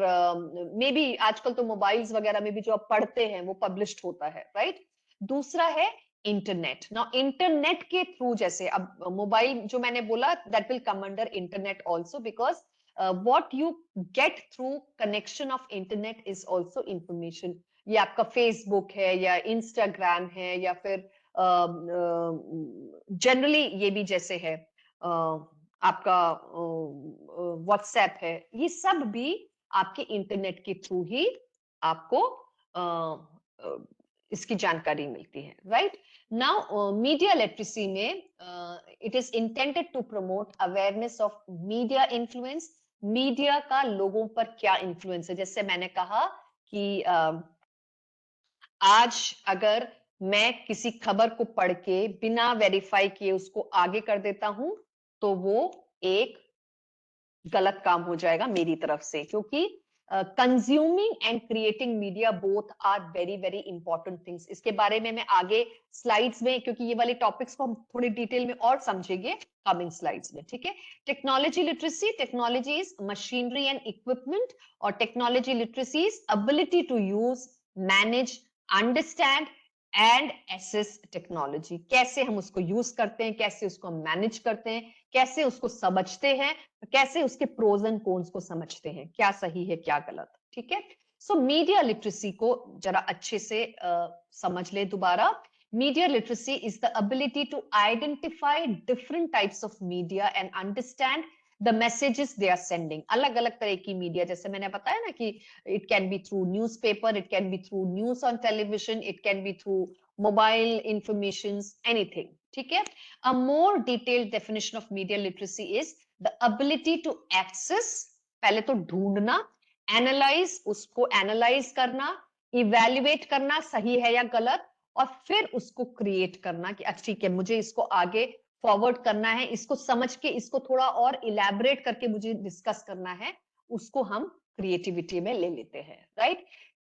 मे बी आजकल तो मोबाइल्स वगैरह में भी जो आप पढ़ते हैं वो पब्लिश्ड होता है, राइट? दूसरा है इंटरनेट। नाउ इंटरनेट के थ्रू, जैसे अब मोबाइल जो मैंने बोला, that will come under internet also, because what you get through connection of internet is also information. ये आपका फेसबुक है या इंस्टाग्राम है या फिर जनरली ये भी जैसे है आपका व्हाट्सएप है, ये सब भी आपके इंटरनेट के थ्रू ही आपको इसकी जानकारी मिलती है, राइट? नाउ मीडिया लिटरेसी में it is intended to promote awareness of media influence. Media का लोगों पर क्या इन्फ्लुएंस है? जैसे मैंने कहा कि आज अगर मैं किसी खबर को पढ़ के बिना वेरीफाई किए उसको आगे कर देता हूं तो वो एक गलत काम हो जाएगा मेरी तरफ से, क्योंकि consuming and creating media both are very very important things. इसके बारे में मैं आगे स्लाइड्स में, क्योंकि ये वाले टॉपिक्स को हम थोड़ी डिटेल में और समझेंगे कमिंग स्लाइड्स में, ठीक है? Technology literacy, technology is machinery and equipment, और technology literacy is ability to use, manage, understand and assess technology. कैसे हम उसको यूज करते हैं, कैसे उसको मैनेज करते हैं, कैसे उसको समझते हैं, कैसे उसके प्रोज एंड कॉन्स को समझते हैं, क्या सही है क्या गलत, ठीक है? सो मीडिया लिटरेसी को जरा अच्छे से समझ ले दोबारा। Media literacy is the ability to identify different types of media and understand the messages they are sending. अलग अलग तरह की मीडिया, जैसे मैंने बताया ना कि it can be through newspaper, it can be through news on television, it can be through mobile information, anything, ठीक है? A more detailed definition of media literacy is the ability to access, पहले तो ढूंढना, analyse, उसको analyse करना, evaluate करना सही है या गलत, और फिर उसको क्रिएट करना कि अच्छा ठीक है मुझे इसको आगे फॉरवर्ड करना है, इसको समझ के इसको थोड़ा और इलेबोरेट करके मुझे डिस्कस करना है, उसको हम क्रिएटिविटी में ले लेते हैं, right?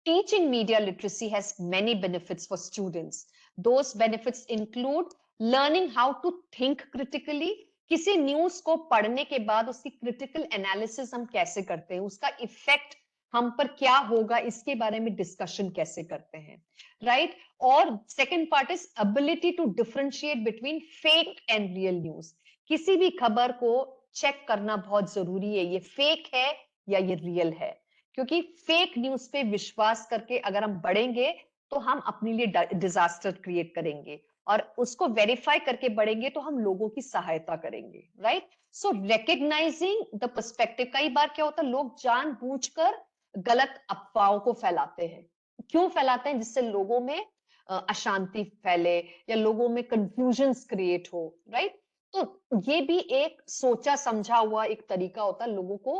Teaching media literacy has many benefits for students. Those benefits include learning how to think critically. किसी न्यूज को पढ़ने के बाद उसकी क्रिटिकल एनालिसिस हम कैसे करते हैं, उसका इफेक्ट हम पर क्या होगा इसके बारे में डिस्कशन कैसे करते हैं, राइट। और second part is ability to differentiate between fake and real news. किसी भी खबर को चेक करना बहुत जरूरी है, ये फेक है या ये रियल है, क्योंकि फेक न्यूज पे विश्वास करके अगर हम बढ़ेंगे तो हम अपने लिए डिजास्टर क्रिएट करेंगे, और उसको वेरीफाई करके बढ़ेंगे तो हम लोगों की सहायता करेंगे, right. So recognising the perspective, कई बार क्या होता है लोग जानबूझकर गलत अफवाहों को फैलाते हैं। क्यों फैलाते हैं? जिससे लोगों में अशांति फैले या लोगों में कंफ्यूजन्स क्रिएट हो, राइट। तो ये भी एक सोचा समझा हुआ एक तरीका होता है लोगों को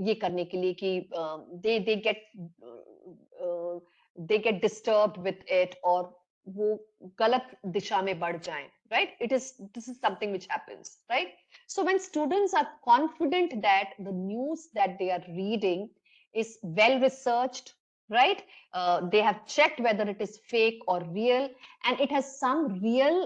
ये करने के लिए कि they get disturbed with it, और वो गलत दिशा में बढ़ जाएं, right. This is something which happens, right. So when students are confident that the news that they are reading is well researched, right? They have checked whether it is fake or real, and it has some real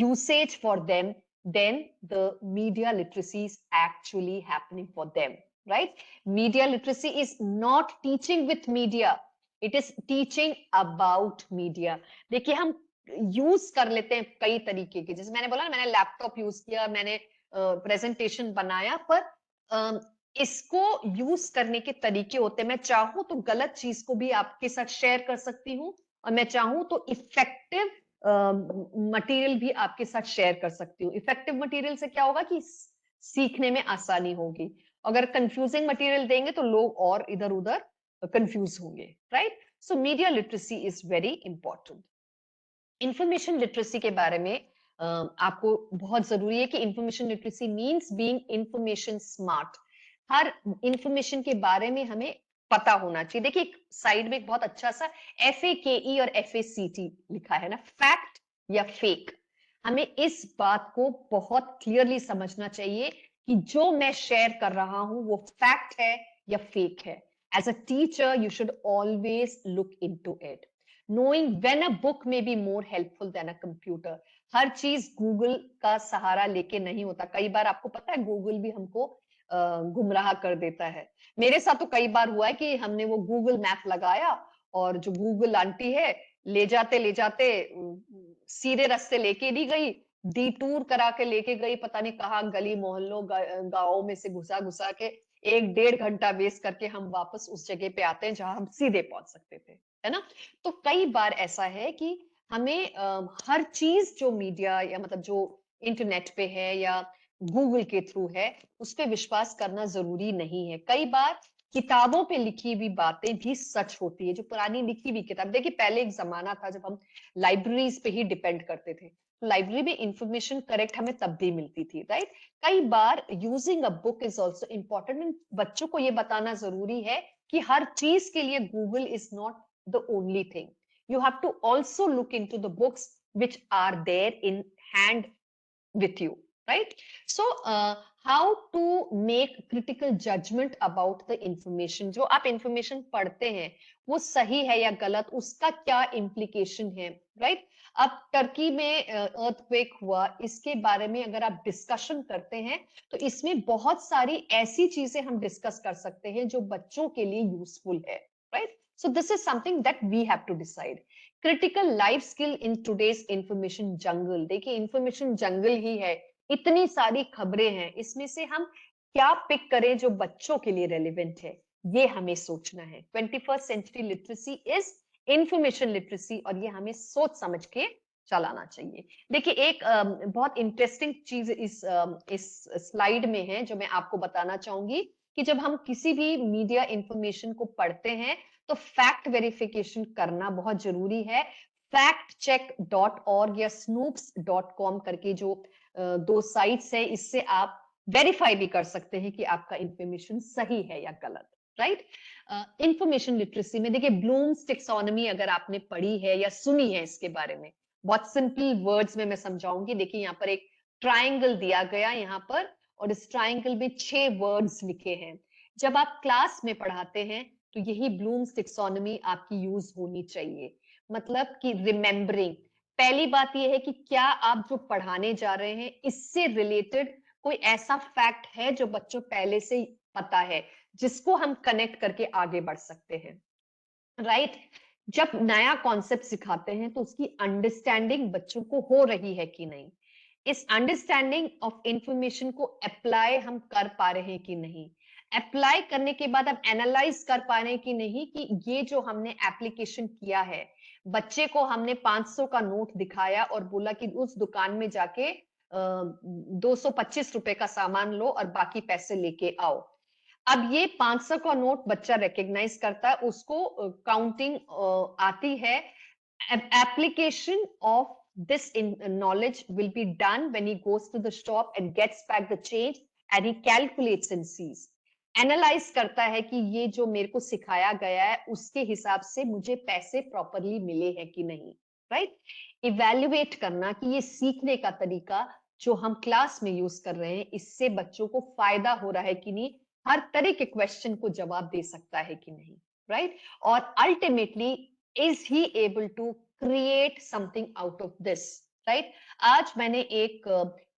usage for them, then the media literacy is actually happening for them, right? Media literacy is not teaching with media, it is teaching about media. देखिए हम use कर लेते हैं कई तरीके के, जैसे मैंने बोला ना, मैंने लैपटॉप यूज किया, मैंने प्रेजेंटेशन बनाया, पर इसको यूज करने के तरीके होते हैं। मैं चाहूं तो गलत चीज को भी आपके साथ शेयर कर सकती हूँ, और मैं चाहूं तो इफेक्टिव मटेरियल भी आपके साथ शेयर कर सकती हूँ। इफेक्टिव मटेरियल से क्या होगा कि सीखने में आसानी होगी। अगर कंफ्यूजिंग मटेरियल देंगे तो लोग और इधर उधर कंफ्यूज होंगे, right. So media literacy is very important. Information literacy के बारे में आपको बहुत जरूरी है कि information literacy means being information smart. हर इंफॉर्मेशन के बारे में हमें पता होना चाहिए। देखिए एक साइड में एक बहुत अच्छा सा FAKE और FACT लिखा है ना, फैक्ट या फेक। हमें इस बात को बहुत क्लियरली समझना चाहिए कि जो मैं शेयर कर रहा हूं वो फैक्ट है या फेक है। As a teacher you should always look into it, knowing when a book may be more helpful than a computer। हर चीज गूगल का सहारा लेके नहीं होता। कई बार आपको पता है गूगल भी हमको गुमराह कर देता है। मेरे साथ तो कई बार हुआ है कि हमने वो गूगल मैप लगाया और जो गूगल आंटी है ले जाते सीधे रास्ते लेके नहीं गई, डिटूर करा के लेके गई, पता नहीं कहाँ गली मोहल्लों गांवों में से घुसा घुसा के 1-1.5 घंटा वेस्ट करके हम वापस उस जगह पे आते हैं जहां हम सीधे पहुंच सकते थे, है ना। तो कई बार ऐसा है कि हमें हर चीज जो मीडिया या मतलब जो इंटरनेट पे है या गूगल के थ्रू है उस पे विश्वास करना जरूरी नहीं है। कई बार किताबों पे लिखी हुई बातें भी सच होती है, जो पुरानी लिखी हुई किताब, देखिए पहले एक जमाना था जब हम लाइब्रेरीज पे ही डिपेंड करते थे, लाइब्रेरी में इंफॉर्मेशन करेक्ट हमें तब भी मिलती थी, राइट। कई बार using a book is also important. बच्चों को ये बताना जरूरी है कि हर चीज के लिए Google is not the only thing. You have to also look into the books which are there in hand with you, right? So how to make critical judgment about the information। जो आप information पढ़ते हैं वो सही है या गलत, उसका क्या implication है, right? अब टर्की में अर्थक्वेक हुआ, इसके बारे में अगर आप डिस्कशन करते हैं तो इसमें बहुत सारी ऐसी चीजें हम डिस्कस कर सकते हैं जो बच्चों के लिए यूजफुल है, right. So this is something that we have to decide। critical life skill in today's information jungle। देखिए इंफॉर्मेशन जंगल ही है, इतनी सारी खबरें हैं, इसमें से हम क्या पिक करें जो बच्चों के लिए रेलिवेंट है, ये हमें सोचना है। 21st century literacy is information literacy, और ये हमें सोच समझ के चलाना चाहिए। देखिए एक बहुत इंटरेस्टिंग चीज इस स्लाइड में है जो मैं आपको बताना चाहूंगी कि जब हम किसी भी मीडिया इंफॉर्मेशन को पढ़ते हैं तो फैक्ट वेरिफिकेशन करना बहुत जरूरी है। factcheck.org या snoops.com करके जो दो साइट्स है, इससे आप वेरीफाई भी कर सकते हैं कि आपका इंफॉर्मेशन सही है या गलत, राइट। इंफॉर्मेशन लिटरेसी में देखिए ब्लूम्स टेक्सोनॉमी अगर आपने पढ़ी है या सुनी है इसके बारे में, बहुत सिंपल वर्ड्स में मैं समझाऊंगी। देखिए यहाँ पर एक ट्राइंगल दिया गया यहाँ पर, और इस ट्राइंगल में 6 वर्ड्स लिखे हैं। जब आप क्लास में पढ़ाते हैं तो यही ब्लूम्स टेक्सोनॉमी आपकी यूज होनी चाहिए। मतलब कि रिमेम्बरिंग, पहली बात यह है कि क्या आप जो पढ़ाने जा रहे हैं इससे रिलेटेड कोई ऐसा फैक्ट है जो बच्चों पहले से पता है, जिसको हम कनेक्ट करके आगे बढ़ सकते हैं, राइट? जब नया कॉन्सेप्ट सिखाते हैं तो उसकी अंडरस्टैंडिंग बच्चों को हो रही है कि नहीं, इस अंडरस्टैंडिंग ऑफ इंफॉर्मेशन को अप्लाई हम कर पा रहे हैं कि नहीं, अप्लाई करने के बाद हम एनालाइज कर पा रहे हैं कि नहीं कि ये जो हमने एप्लीकेशन किया है, बच्चे को हमने 500 का नोट दिखाया और बोला कि उस दुकान में जाके 225 रुपए का सामान लो और बाकी पैसे लेके आओ। अब ये 500 का नोट बच्चा रिकॉग्नाइज करता है, उसको काउंटिंग आती है। Application of this knowledge will be done when he goes to the shop and gets back the change and he calculates and sees. Analyse करता है कि ये जो मेरे को सिखाया गया है उसके हिसाब से मुझे पैसे प्रॉपरली मिले हैं कि नहीं, राइट? इवेल्युएट करना कि ये सीखने का तरीका जो हम क्लास में यूज कर रहे हैं, इससे बच्चों को फायदा हो रहा है कि नहीं, हर तरह के क्वेश्चन को जवाब दे सकता है कि नहीं, राइट? और ultimately is he able to create something out of this, right? आज मैंने एक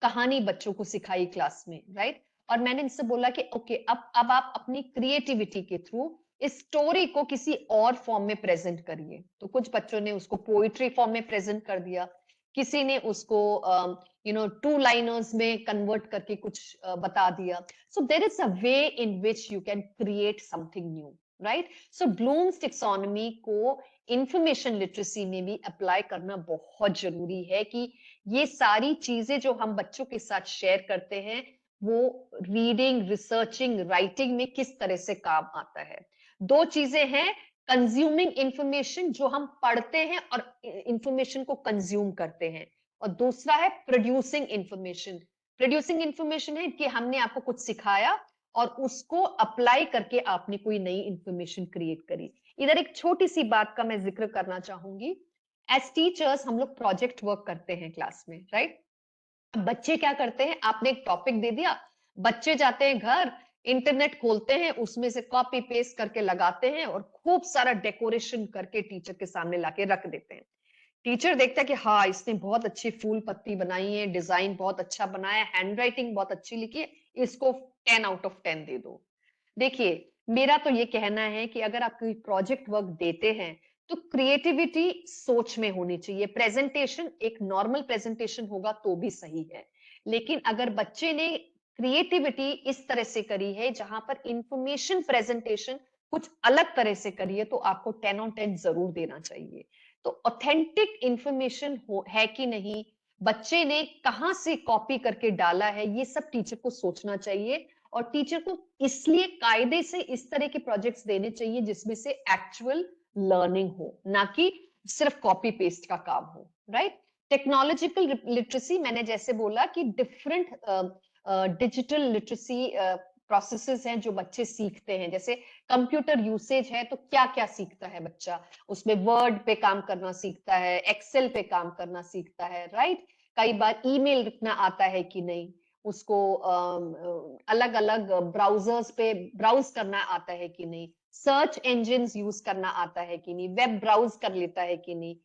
कहानी बच्चों को सिखाई क्लास में, राइट? और मैंने इनसे बोला कि ओके, अब आप अपनी क्रिएटिविटी के थ्रू इस स्टोरी को किसी और फॉर्म में प्रेजेंट करिए। तो कुछ बच्चों ने उसको पोइट्री फॉर्म में प्रेजेंट कर दिया, किसी ने उसको टू लाइनर्स में कन्वर्ट करके कुछ बता दिया। So there is a way in which you can create something new, right? So Bloom's taxonomy को इंफॉर्मेशन लिटरेसी में भी अप्लाई करना बहुत जरूरी है कि ये सारी चीजें जो हम बच्चों के साथ शेयर करते हैं वो रीडिंग, रिसर्चिंग, राइटिंग में किस तरह से काम आता है। दो चीजें हैं, कंज्यूमिंग इंफॉर्मेशन जो हम पढ़ते हैं और इंफॉर्मेशन को कंज्यूम करते हैं, और दूसरा है प्रोड्यूसिंग इंफॉर्मेशन। प्रोड्यूसिंग इंफॉर्मेशन है कि हमने आपको कुछ सिखाया और उसको अप्लाई करके आपने कोई नई इंफॉर्मेशन क्रिएट करी। इधर एक छोटी सी बात का मैं जिक्र करना चाहूंगी। एज टीचर्स हम लोग प्रोजेक्ट वर्क करते हैं क्लास में, राइट? बच्चे क्या करते हैं, आपने एक टॉपिक दे दिया, बच्चे जाते हैं घर, इंटरनेट खोलते हैं, उसमें से कॉपी पेस्ट करके लगाते हैं और खूब सारा डेकोरेशन करके टीचर के सामने लाके रख देते हैं। टीचर देखता है कि हाँ, इसने बहुत अच्छी फूल पत्ती बनाई है, डिजाइन बहुत अच्छा बनाया है, हैंडराइटिंग बहुत अच्छी लिखी है, इसको 10 आउट ऑफ 10 दे दो। देखिए, मेरा तो ये कहना है कि अगर आप कोई प्रोजेक्ट वर्क देते हैं तो क्रिएटिविटी सोच में होनी चाहिए। प्रेजेंटेशन एक नॉर्मल प्रेजेंटेशन होगा तो भी सही है, लेकिन अगर बच्चे ने क्रिएटिविटी इस तरह से करी है जहां पर इंफॉर्मेशन प्रेजेंटेशन कुछ अलग तरह से करी है, तो आपको 10 ऑन 10 जरूर देना चाहिए। तो ऑथेंटिक इंफॉर्मेशन है कि नहीं, बच्चे ने कहां से कॉपी करके डाला है, ये सब टीचर को सोचना चाहिए। और टीचर को इसलिए कायदे से इस तरह के प्रोजेक्ट्स देने चाहिए जिसमें से एक्चुअल लर्निंग हो, ना कि सिर्फ कॉपी पेस्ट का काम हो, राइट? टेक्नोलॉजिकल लिटरेसी, मैंने जैसे बोला कि डिफरेंट डिजिटल लिटरेसी प्रोसेसेस हैं जो बच्चे सीखते हैं। जैसे कंप्यूटर यूसेज है तो क्या क्या सीखता है बच्चा, उसमें वर्ड पे काम करना सीखता है, एक्सेल पे काम करना सीखता है, राइट? कई बार ईमेल लिखना आता है कि नहीं, उसको अलग अलग ब्राउजर्स पे ब्राउज करना आता है कि नहीं, सर्च इंजन यूज करना आता है कि नहीं, वेब ब्राउज कर लेता है कि नहीं,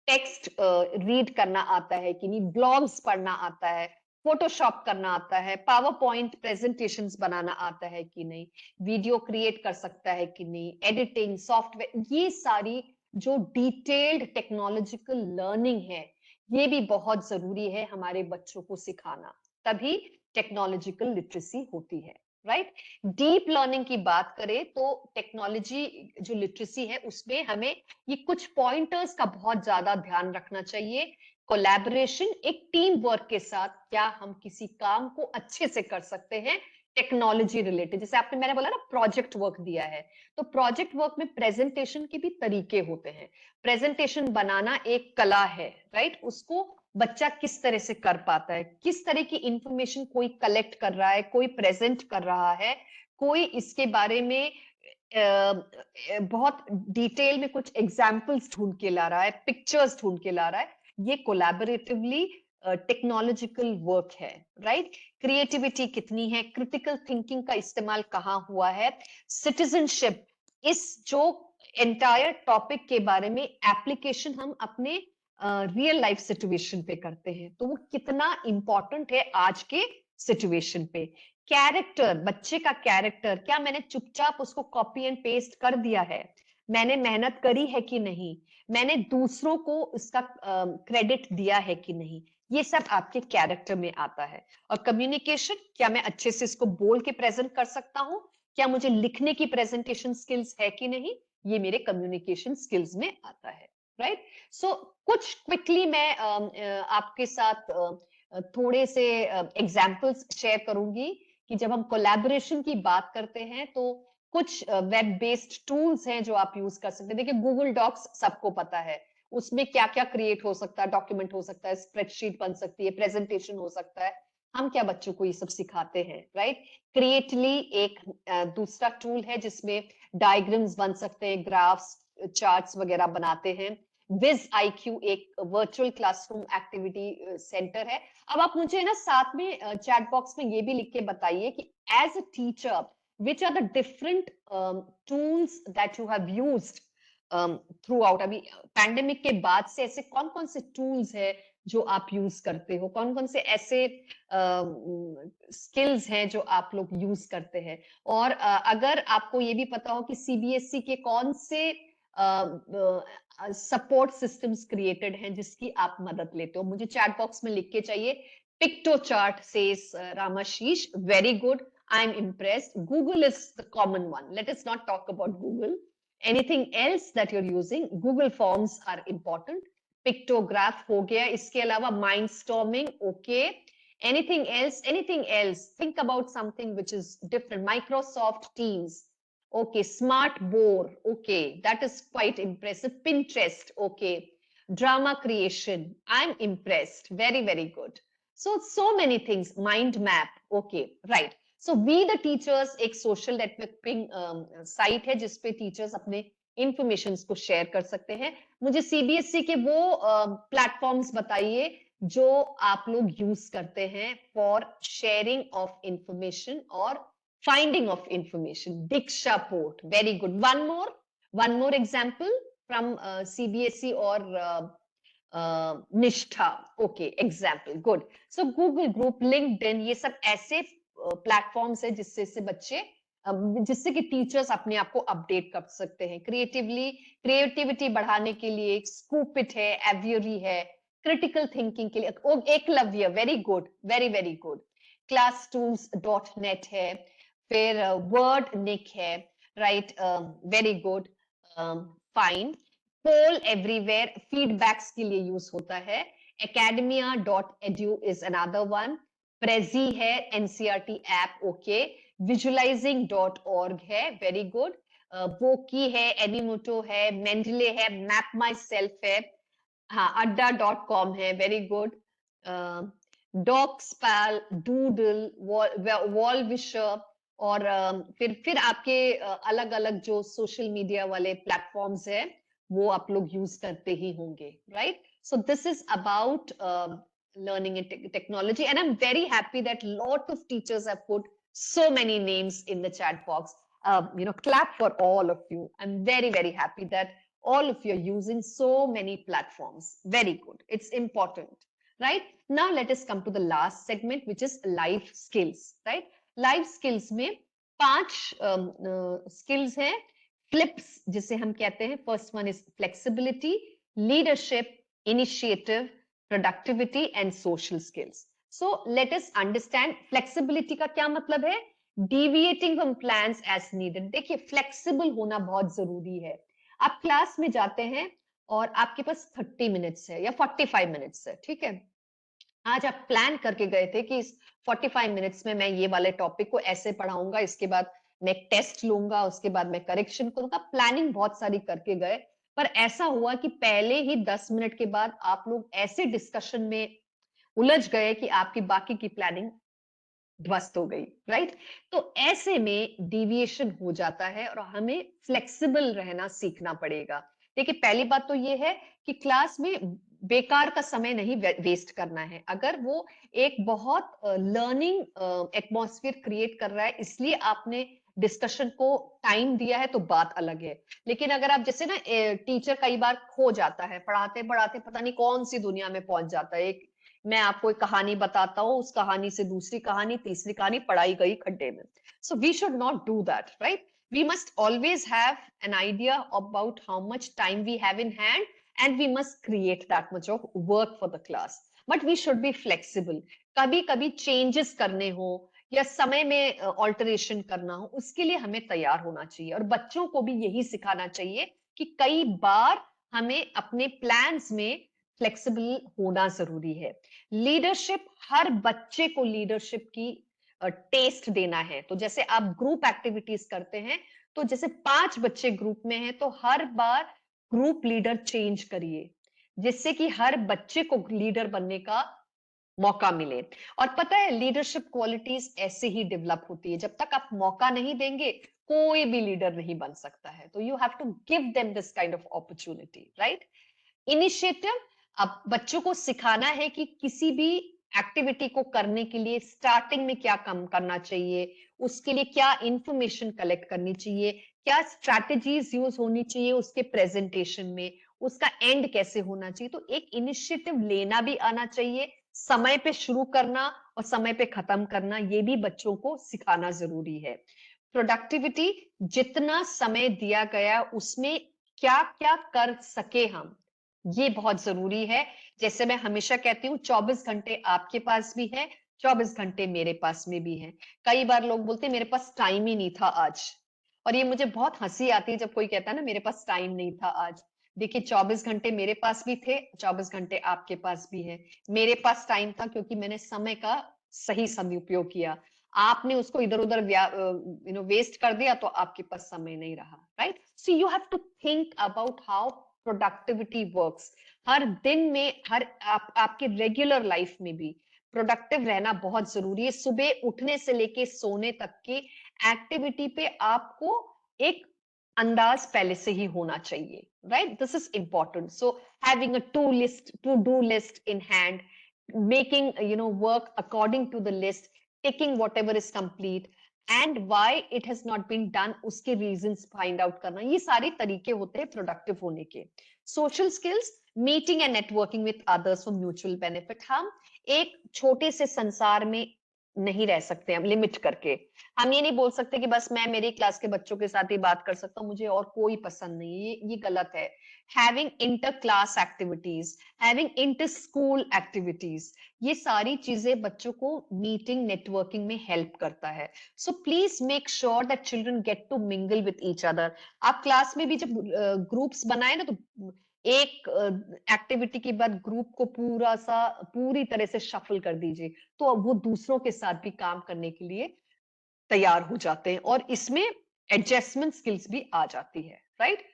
टेक्स्ट रीड करना आता है कि नहीं, ब्लॉग्स पढ़ना आता है, फोटोशॉप करना आता है, पावर पॉइंट प्रेजेंटेशंस बनाना आता है कि नहीं, वीडियो क्रिएट कर सकता है कि नहीं, एडिटिंग सॉफ्टवेयर, ये सारी जो डिटेल्ड टेक्नोलॉजिकल लर्निंग है, ये भी बहुत जरूरी है हमारे बच्चों को सिखाना, तभी टेक्नोलॉजिकल लिटरेसी होती है, राइट? डीप लर्निंग की बात करें तो टेक्नोलॉजी जो लिटरेसी है उसमें हमें ये कुछ पॉइंटर्स का बहुत ज्यादा ध्यान रखना चाहिए। कोलैबोरेशन, एक टीम वर्क के साथ क्या हम किसी काम को अच्छे से कर सकते हैं टेक्नोलॉजी रिलेटेड। जैसे आपने, मैंने बोला ना, प्रोजेक्ट वर्क दिया है, तो प्रोजेक्ट वर्क में प्रेजेंटेशन के भी तरीके होते हैं। प्रेजेंटेशन बनाना एक कला है, राइट? उसको बच्चा किस तरह से कर पाता है, किस तरह की इंफॉर्मेशन कोई कलेक्ट कर रहा है, कोई प्रेजेंट कर रहा है, कोई इसके बारे में बहुत डिटेल में कुछ एग्जाम्पल्स ढूंढ के ला रहा है, पिक्चर्स ढूंढ के ला रहा है, ये कोलैबोरेटिवली टेक्नोलॉजिकल वर्क है, राइट? क्रिएटिविटी कितनी है, क्रिटिकल थिंकिंग का इस्तेमाल कहाँ हुआ है, सिटीजनशिप, इस जो एंटायर टॉपिक के बारे में एप्लीकेशन हम अपने रियल लाइफ सिचुएशन पे करते हैं, तो वो कितना इंपॉर्टेंट है आज के सिचुएशन पे। कैरेक्टर, बच्चे का कैरेक्टर, क्या मैंने चुपचाप उसको कॉपी एंड पेस्ट कर दिया है, मैंने मेहनत करी है कि नहीं, मैंने दूसरों को इसका क्रेडिट दिया है कि नहीं, ये सब आपके कैरेक्टर में आता है। और कम्युनिकेशन, क्या मैं अच्छे से इसको बोल के प्रेजेंट कर सकता हूँ, क्या मुझे लिखने की प्रेजेंटेशन स्किल्स है कि नहीं, ये मेरे कम्युनिकेशन स्किल्स में आता है, राइट। सो कुछ क्विकली मैं आपके साथ थोड़े से एग्जाम्पल्स शेयर करूंगी कि जब हम कोलैबोरेशन की बात करते हैं तो कुछ वेब बेस्ड टूल्स हैं जो आप यूज कर सकते हैं। देखिए गूगल डॉक्स सबको पता है, उसमें क्या क्या क्रिएट हो सकता है, डॉक्यूमेंट हो सकता है, स्प्रेडशीट बन सकती है, प्रेजेंटेशन हो सकता है। हम क्या बच्चों को ये सब सिखाते हैं, राइट। क्रिएटली एक दूसरा टूल है जिसमें डायग्राम्स बन सकते हैं, ग्राफ्स, चार्ट्स वगैरह बनाते हैं। विज आईक्यू एक वर्चुअल क्लासरूम एक्टिविटी सेंटर है। अब आप मुझे ना साथ में चैट बॉक्स में ये भी लिख के बताइए कि as a teacher which are the different tools that you have used throughout. अभी पैंडेमिक के बाद से ऐसे कौन कौन से टूल्स है जो आप यूज करते हो, कौन कौन से ऐसे स्किल्स हैं जो आप लोग यूज करते हैं। और अगर आपको ये भी पता हो कि सीबीएसई के कौन से सपोर्ट सिस्टम्स क्रिएटेड हैं जिसकी आप मदद लेते हो, मुझे चैट बॉक्स में लिख के चाहिए। Picto chart says Ramashish, very good, I'm impressed. Google is the common one. Let us not talk about Google. Anything else that you're using? Google Forms are important. Pictograph हो गया, इसके अलावा Mindstorming, okay. Anything else? Anything else? Think about something which is different. Microsoft Teams, okay. Smart Board, okay. That is quite impressive. Pinterest, okay. Drama creation, I'm impressed. Very, very good. So many things. Mind map, okay, right. So we the teachers एक social networking site है जिसपे teachers अपने information को share कर सकते हैं। मुझे CBSE के वो प्लेटफॉर्म्स बताइए जो आप लोग यूज करते हैं फॉर शेयरिंग ऑफ इंफॉर्मेशन और finding of information. Diksha port, very good. One more example from CBSE और निष्ठा, ओके, एग्जाम्पल, गुड। सो गूगल ग्रुप, लिंक्डइन, ये सब ऐसे प्लेटफॉर्म्स है जिससे बच्चे जिससे कि टीचर्स अपने आप को अपडेट कर सकते हैं। क्रिएटिविटी बढ़ाने के लिए स्कूपिट है, एवियरी है, क्रिटिकल थिंकिंग के लिए Eklavya, very good, very very good. classTools.net है, फिर वर्ड निक है, राइट, वेरी गुड, फाइन। पोल एवरीवेयर फीडबैक्स के लिए यूज होता है। academia.edu is another one. Prezi है, एनसीईआरटी ऐप, ओके। विजुअलाइजिंग.org है, वेरी गुड। वोकी है, एनीमोटो है, मेंडले है, मैप माई सेल्फ है, हाँ, अड्डा.com है, वेरी गुड। डॉक्सपैल, डूडल, वॉलविशर, और फिर आपके अलग अलग जो सोशल मीडिया वाले प्लेटफॉर्म्स है वो आप लोग यूज करते ही होंगे, right. So this is about learning and technology, and I'm very happy that lot of teachers have put so many names in the chat box. Clap for all of you. I'm very, very happy that all of you are using so many platforms. Very good. It's important, right? Now let us come to the last segment, which is life skills, right? Life skills में 5 skills हैं, flips जिसे हम कहते हैं। First one is flexibility, leadership, initiative, productivity and social skills. So let us understand flexibility का क्या मतलब है। deviating from plans as needed। देखिए flexible होना बहुत जरूरी है। आप क्लास में जाते हैं और आपके पास 30 मिनट्स है या 45 मिनट्स है, ठीक है। आज आप प्लान करके गए थे कि इस 45 मिनट्स में मैं ये वाले टॉपिक को ऐसे पढ़ाऊंगा, इसके बाद मैं एक टेस्ट लूंगा, उसके बाद मैं करेक्शन करूंगा। प्लानिंग बहुत सारी करके गए, पर ऐसा हुआ कि पहले ही 10 मिनट के बाद आप लोग ऐसे डिस्कशन में उलझ गए कि आपकी बाकी की प्लानिंग ध्वस्त हो गई, राइट। तो ऐसे में डिविएशन हो जाता है और हमें फ्लेक्सिबल रहना सीखना पड़ेगा। देखिए पहली बात तो ये है कि क्लास में बेकार का समय नहीं वेस्ट करना है। अगर वो एक बहुत लर्निंग एटमॉस्फेयर क्रिएट कर रहा है इसलिए आपने डिस्कशन को टाइम दिया है तो बात अलग है। लेकिन अगर आप जैसे ना टीचर कई बार खो जाता है, पढ़ाते पढ़ाते पता नहीं कौन सी दुनिया में पहुंच जाता है, एक मैं आपको एक कहानी बताता हूँ, उस कहानी से दूसरी कहानी, तीसरी कहानी पढ़ाई गई खड्डे में. So we should not do that, right? We must always have an idea about how much time we have in hand, and we must create that much of work for the class. But we should be flexible. कभी कभी changes करने हो या समय में alteration करना हो, उसके लिए हमें तैयार होना चाहिए. और बच्चों को भी यही सिखाना चाहिए कि कई बार हमें अपने प्लान्स में फ्लेक्सिबल होना जरूरी है. लीडरशिप, हर बच्चे को लीडरशिप की टेस्ट देना है. तो जैसे आप ग्रुप एक्टिविटीज करते हैं, तो जैसे 5 बच्चे ग्रुप में हैं, तो हर बार ग्रुप लीडर चेंज करिए, जिससे कि हर बच्चे को लीडर बनने का मौका मिले. और पता है, लीडरशिप क्वालिटीज ऐसे ही डेवलप होती है. जब तक आप मौका नहीं देंगे, कोई भी लीडर नहीं बन सकता है. तो you have to give them this kind of opportunity, right? Initiative, अब बच्चों को सिखाना है कि किसी भी एक्टिविटी को करने के लिए स्टार्टिंग में क्या काम करना चाहिए, उसके लिए क्या इंफॉर्मेशन कलेक्ट करनी चाहिए, क्या स्ट्रैटेजीज यूज होनी चाहिए उसके प्रेजेंटेशन में, उसका एंड कैसे होना चाहिए. तो एक इनिशिएटिव लेना भी आना चाहिए, समय पे शुरू करना और समय पे खत्म करना, ये भी बच्चों को सिखाना जरूरी है. प्रोडक्टिविटी, जितना समय दिया गया उसमें क्या क्या कर सके हम, ये बहुत जरूरी है. जैसे मैं हमेशा कहती हूँ, 24 घंटे आपके पास भी है, 24 घंटे मेरे पास में भी है. कई बार लोग बोलते हैं मेरे पास टाइम ही नहीं था आज, और ये मुझे बहुत हंसी आती है जब कोई कहता है ना मेरे पास टाइम नहीं था आज. देखिए, 24 घंटे मेरे पास भी थे, 24 घंटे आपके पास भी है. मेरे पास टाइम था क्योंकि मैंने समय का सही सदुपयोग किया. आपने उसको इधर उधर वेस्ट कर दिया, तो आपके पास समय नहीं रहा, right? So you have to think about how productivity works. हर दिन में, आपके रेगुलर लाइफ में भी प्रोडक्टिव रहना बहुत जरूरी है. सुबह उठने से लेके सोने तक की एक्टिविटी पे आपको एक अंदाज पहले से ही होना चाहिए, right? This is important. So having a to do list in hand, making work according to the list, taking whatever is complete, and why it has not been done, उसके reasons find out करना, ये सारे तरीके होते हैं productive होने के. Social skills, meeting and networking with others for mutual benefit. हम एक छोटे से संसार में नहीं रह सकते, हम लिमिट करके. हम ये नहीं बोल सकते कि बस मैं मेरी क्लास के बच्चों के साथ ही बात कर सकता हूँ, मुझे और कोई पसंद नहीं. ये गलत है. Having inter class activities, having inter school activities, ये सारी चीजें बच्चों को मीटिंग नेटवर्किंग में हेल्प करता है. So please make sure that children get to mingle with each other. आप क्लास में भी जब ग्रुप्स बनाए ना, तो एक एक्टिविटी के बाद ग्रुप को पूरी तरह से शफल कर दीजिए, तो अब वो दूसरों के साथ भी काम करने के लिए तैयार हो जाते हैं, और इसमें एडजस्टमेंट स्किल्स भी आ जाती है, right?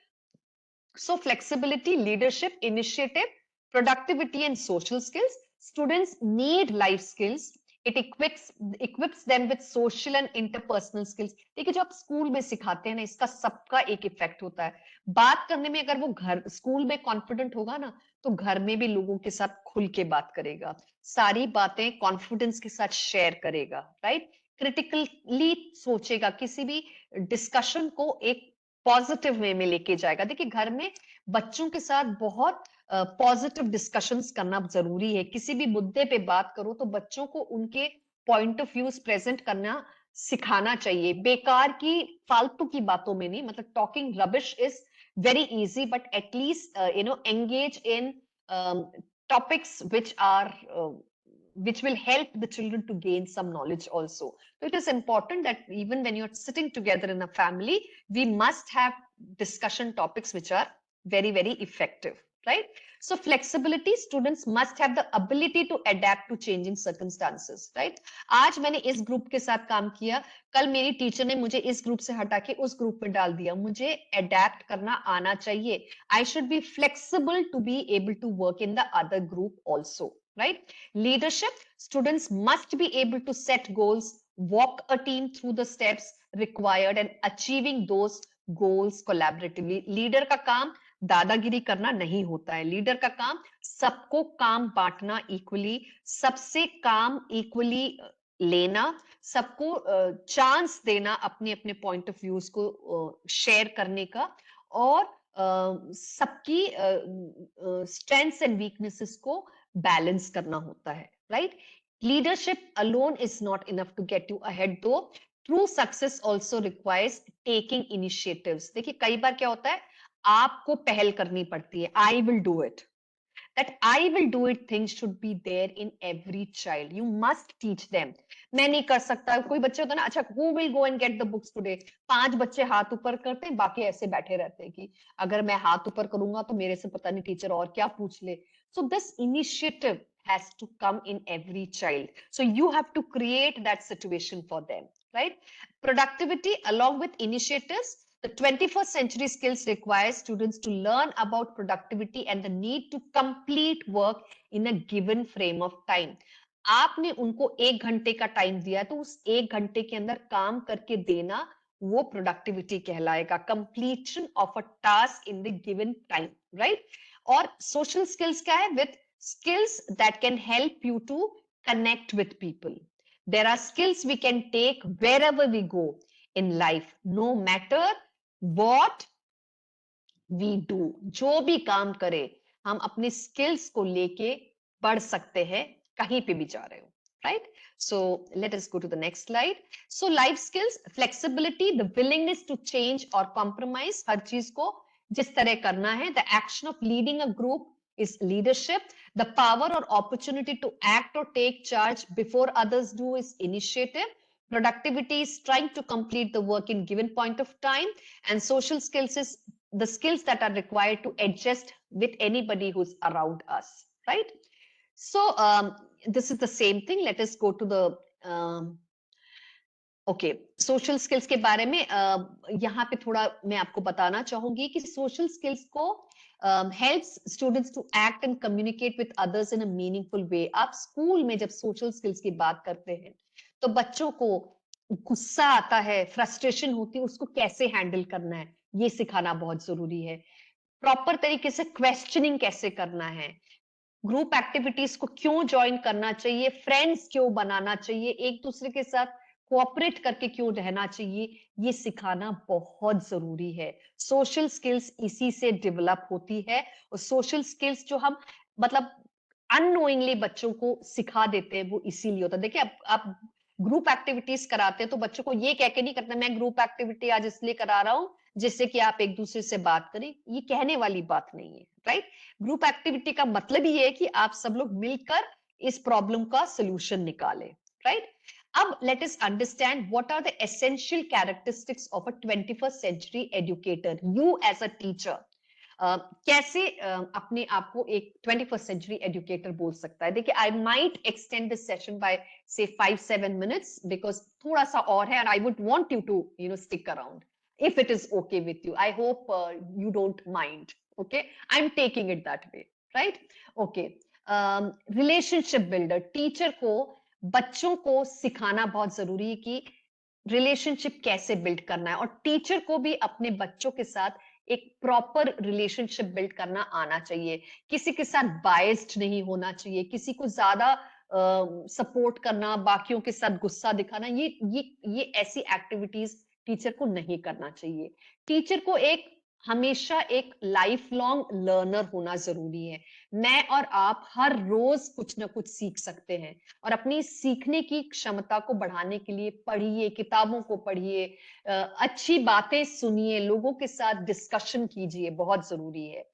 So flexibility, leadership, initiative, productivity and social skills. Students need life skills. It equips them with social and interpersonal skills. देखिए, जो आप स्कूल में सिखाते हैं ना, इसका सबका एक इफेक्ट होता है. बात करने में अगर वो घर स्कूल में कॉन्फिडेंट होगा ना, तो घर में भी लोगों के साथ खुल के बात करेगा, सारी बातें कॉन्फिडेंस के साथ शेयर करेगा, राइट? क्रिटिकली सोचेगा, किसी भी डिस्कशन को एक पॉजिटिव वे में लेके जाएगा. देखिए, घर में बच्चों के साथ बहुत पॉजिटिव डिस्कशंस करना जरूरी है. किसी भी मुद्दे पे बात करो तो बच्चों को उनके पॉइंट ऑफ व्यूज प्रेजेंट करना सिखाना चाहिए. बेकार की, फालतू की बातों में नहीं. मतलब talking rubbish is very easy, but at least engage in topics which will help the children to gain some knowledge also. So it is important that even when you're sitting together in a family, we must have discussion topics which are very, very effective, right? So flexibility, students must have the ability to adapt to changing circumstances, right? आज मैंने इस group के साथ काम किया, कल मेरी teacher ने मुझे इस ग्रुप से हटा के उस ग्रुप में डाल दिया. मुझे अडेप्ट करना आना चाहिए. I should be flexible to be able to work in the other group also, right? Leadership, students must be able to set goals, walk a team through the steps required and achieving those goals collaboratively. Leader का काम दादागिरी करना नहीं होता है. Leader का काम सबको काम बांटना इक्वली, सबसे काम इक्वली लेना, सबको चांस देना अपने अपने पॉइंट ऑफ व्यूज को शेयर करने का, और सबकी स्ट्रेंथ्स एंड वीकनेसेस को बैलेंस करना होता है, right? Leadership alone is not enough to get you ahead, though true success also requires taking initiatives. देखिए कई बार क्या होता है, आपको पहल करनी पड़ती है, I will do it, that I will do it thing should be there in every child. You must teach them. मैं नहीं कर सकता, कोई बच्चे होता है ना, अच्छा who will go and get the books today? 5 बच्चे हाथ ऊपर करते हैं, बाकी ऐसे बैठे रहते हैं कि अगर मैं हाथ ऊपर करूंगा तो मेरे से पता नहीं टीचर और क्या पूछ ले. So this initiative has to come in every child. So you have to create that situation for them, right? Productivity along with initiatives. The 21st century skills require students to learn about productivity and the need to complete work in a given frame of time. आपने उनको 1 घंटे का time दिया तो उस 1 घंटे के अंदर काम करके देना, वो प्रोडक्टिविटी कहलाएगा, completion of a task in the given time, right? और सोशल स्किल्स क्या है? With skills that can help you to connect with people. There are skills we can take wherever we go in life, no matter what we do. जो भी काम करे हम अपने skills को लेके बढ़ सकते हैं, कहीं पे भी जा रहे हो, right? So let us go to the next slide. So life skills, flexibility, the willingness to change or compromise, हर चीज को जिस तरह करना है. The action of leading a group is leadership. The power or opportunity to act or take charge before others do is initiative. Productivity is trying to complete the work in given point of time, and social skills is the skills that are required to adjust with anybody who's around us, right? So this is the same thing. Let us go to the okay, social skills के बारे में यहाँ पे थोड़ा मैं आपको बताना चाहूंगी कि सोशल स्किल्स को helps students to act and communicate with others in a meaningful way. आप स्कूल में जब सोशल स्किल्स की बात करते हैं तो बच्चों को गुस्सा आता है, फ्रस्ट्रेशन होती है, उसको कैसे हैंडल करना है ये सिखाना बहुत जरूरी है. प्रॉपर तरीके से क्वेश्चनिंग कैसे करना है, ग्रुप एक्टिविटीज को क्यों ज्वाइन करना चाहिए, फ्रेंड्स क्यों बनाना चाहिए, एक दूसरे के साथ कोऑपरेट करके क्यों रहना चाहिए, ये सिखाना बहुत जरूरी है. सोशल स्किल्स इसी से डेवलप होती है. और सोशल स्किल्स जो हम मतलब अननोइंगली बच्चों को सिखा देते हैं वो इसीलिए होता है. देखिए आप ग्रुप एक्टिविटीज कराते हैं तो बच्चों को ये कह के नहीं करना मैं ग्रुप एक्टिविटी आज इसलिए करा रहा हूं जिससे कि आप एक दूसरे से बात करें, ये कहने वाली बात नहीं है, राइट? ग्रुप एक्टिविटी का मतलब ये है कि आप सब लोग मिलकर इस प्रॉब्लम का सोल्यूशन निकालें, राइट? अब let us understand what are the essential characteristics of a 21st century educator. You as a teacher कैसे अपने आप को एक 21st सेंचुरी एजुकेटर बोल सकता है. देखिए I might extend this session by से 5-7 मिनट्स बिकॉज थोड़ा सा और है, and I would want you to stick around if it is okay with you. I hope you don't mind. Okay, I'm taking it that way, right? Okay. Relationship builder, teacher को बच्चों को सिखाना बहुत जरूरी है कि रिलेशनशिप कैसे build करना है, और टीचर को भी अपने बच्चों के साथ एक प्रॉपर रिलेशनशिप बिल्ड करना आना चाहिए. किसी के साथ बायस्ड नहीं होना चाहिए, किसी को ज्यादा सपोर्ट करना, बाकियों के साथ गुस्सा दिखाना, ये ऐसी एक्टिविटीज टीचर को नहीं करना चाहिए. टीचर को एक हमेशा एक लाइफ लॉन्ग लर्नर होना जरूरी है. मैं और आप हर रोज कुछ ना कुछ सीख सकते हैं, और अपनी सीखने की क्षमता को बढ़ाने के लिए पढ़िए, किताबों को पढ़िए, अच्छी बातें सुनिए, लोगों के साथ डिस्कशन कीजिए, बहुत जरूरी है.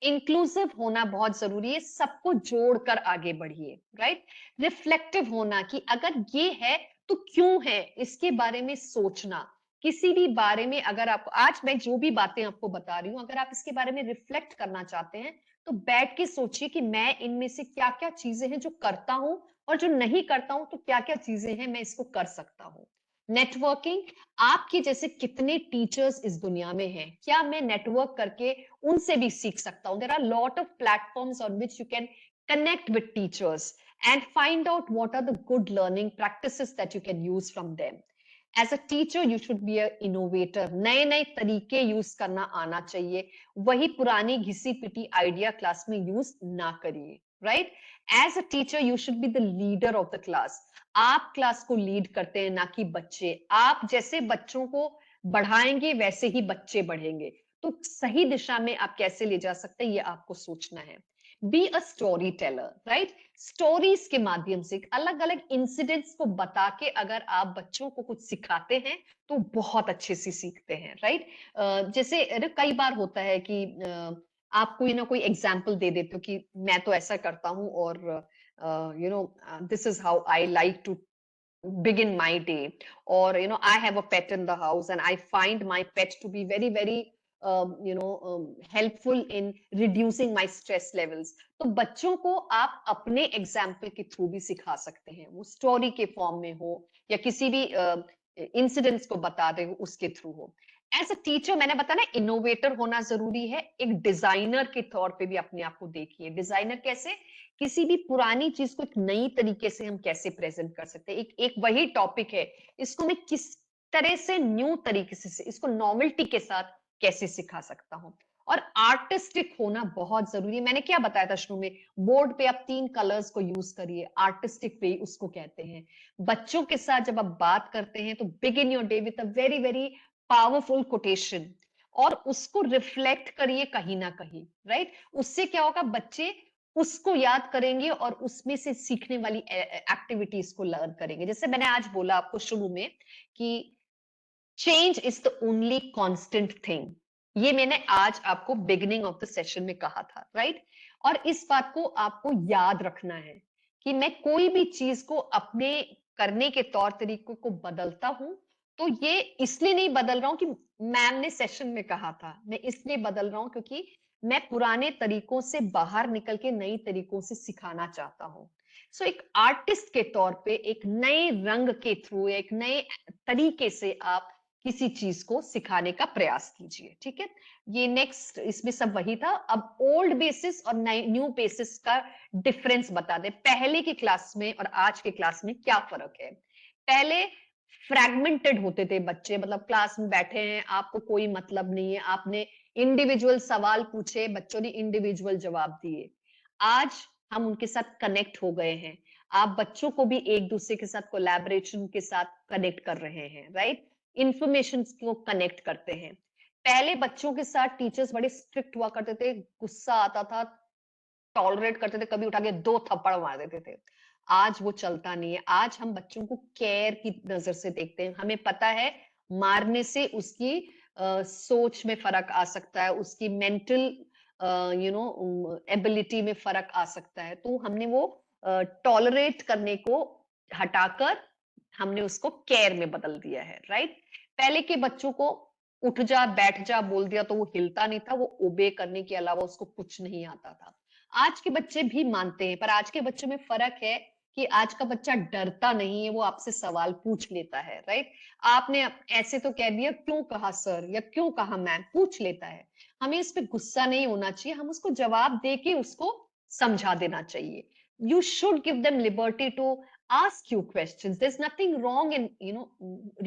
इंक्लूसिव होना बहुत जरूरी है, सबको जोड़कर आगे बढ़िए, राइट? रिफ्लेक्टिव होना कि अगर ये है तो क्यों है, इसके बारे में सोचना. किसी भी बारे में अगर आप आज मैं जो भी बातें आपको बता रही हूं, अगर आप इसके बारे में रिफ्लेक्ट करना चाहते हैं तो बैठ के सोचिए कि मैं इनमें से क्या क्या चीजें हैं जो करता हूं, और जो नहीं करता हूं तो क्या क्या चीजें हैं मैं इसको कर सकता हूं. नेटवर्किंग, आपके जैसे कितने टीचर्स इस दुनिया में हैं, क्या मैं नेटवर्क करके उनसे भी सीख सकता हूं. There are lot of platforms on which you can connect with teachers and find out what are the good learning practices that you can use from them. As a teacher you should be a innovator. नए नए तरीके use करना आना चाहिए, वही पुरानी घिसी पिटी आइडिया क्लास में यूज ना करिए, right? As a teacher you should be the leader of the class. आप क्लास को लीड करते हैं, ना कि बच्चे. आप जैसे बच्चों को बढ़ाएंगे वैसे ही बच्चे बढ़ेंगे, तो सही दिशा में आप कैसे ले जा सकते हैं ये आपको सोचना है. Be a story teller, right? Stories के माध्यम से अलग अलग इंसिडेंट्स को बता के अगर आप बच्चों को कुछ सिखाते हैं तो बहुत अच्छे से सीखते हैं, राइट? जैसे कई बार होता है कि आप कोई ना कोई एग्जाम्पल दे देते हो कि मैं तो ऐसा करता हूँ और this is how I like to begin my day, or I have a pet in the house and I find my pet to be very very helpful in reducing my stress levels. तो बच्चों को आप अपने example के through भी सिखा सकते हैं, वो स्टोरी के फॉर्म में हो या किसी भी इंसिडेंट्स को बता रहे हो उसके थ्रू हो। एज अ टीचर मैंने बताया ना, इनोवेटर होना जरूरी है। एक डिजाइनर के तौर पे भी अपने आप को देखिए। डिजाइनर कैसे? किसी भी पुरानी चीज को एक नई तरीके से हम कैसे प्रेजेंट कर सकते हैं। एक वही टॉपिक है, इसको मैं किस तरह से न्यू तरीके से इसको नॉवेल्टी के साथ कैसे सिखा सकता हूँ। और आर्टिस्टिक होना बहुत जरूरी है। मैंने क्या बताया था शुरू में, बोर्ड पे आप 3 कलर्स को यूज करिए, आर्टिस्टिक वे उसको कहते हैं। बच्चों के साथ जब आप बात करते हैं तो begin your day with a very very powerful quotation और उसको रिफ्लेक्ट करिए कहीं ना कहीं, राइट? उससे क्या होगा, बच्चे उसको याद करेंगे और उसमें से सीखने वाली एक्टिविटीज को लर्न करेंगे। जैसे मैंने आज बोला आपको शुरू में कि change is the only constant thing, ये मैंने आज आपको बिगिनिंग ऑफ द सेशन में कहा था, राइट? और इस बात को आपको याद रखना है कि मैं कोई भी चीज को अपने करने के तौर तरीकों को बदलता हूं तो ये इसलिए नहीं बदल रहा हूं कि मैम ने सेशन में कहा था, मैं इसलिए बदल रहा हूं क्योंकि मैं पुराने तरीकों से बाहर निकल के नई तरीकों से सिखाना चाहता हूं। सो एक आर्टिस्ट के तौर पे एक नए रंग के थ्रू, एक नए तरीके से आप किसी चीज को सिखाने का प्रयास कीजिए, ठीक है? ये नेक्स्ट इसमें सब वही था। अब ओल्ड बेसिस और न्यू बेसिस का डिफरेंस बता दे, पहले की क्लास में और आज के क्लास में क्या फर्क है। पहले फ्रैगमेंटेड होते थे बच्चे, मतलब क्लास में बैठे हैं, आपको कोई मतलब नहीं है, आपने इंडिविजुअल सवाल पूछे, बच्चों ने इंडिविजुअल जवाब दिए। आज हम उनके साथ कनेक्ट हो गए हैं, आप बच्चों को भी एक दूसरे के साथ कोलैबोरेशन के साथ कनेक्ट कर रहे हैं, राइट? इंफॉर्मेशन को कनेक्ट करते हैं। पहले बच्चों के साथ टीचर्स बड़े स्ट्रिक्ट हुआ करते थे, गुस्सा आता था, टॉलरेट करते थे, कभी उठा के 2 थप्पड़ मार देते थे। आज वो चलता नहीं है। आज हम बच्चों को केयर की नजर से देखते हैं। हमें पता है मारने से उसकी सोच में फर्क आ सकता है, उसकी मेंटल एबिलिटी में फर्क आ सकता है। तो हमने वो टॉलरेट करने को हटाकर हमने उसको केयर में बदल दिया है, राइट? पहले के बच्चों को उठ जा बैठ जा बोल दिया तो वो हिलता नहीं था, वो ओबे करने के अलावा उसको कुछ नहीं आता था। आज के बच्चे भी मानते हैं, पर आज के बच्चों में फर्क है कि आज का बच्चा डरता नहीं है, वो आपसे सवाल पूछ लेता है, राइट? आपने ऐसे तो कह दिया क्यों कहा सर या क्यों कहा मैम, पूछ लेता है। हमें इस पे गुस्सा नहीं होना चाहिए, हम उसको जवाब दे के उसको समझा देना चाहिए। You should give them liberty to ask you questions. There's nothing wrong in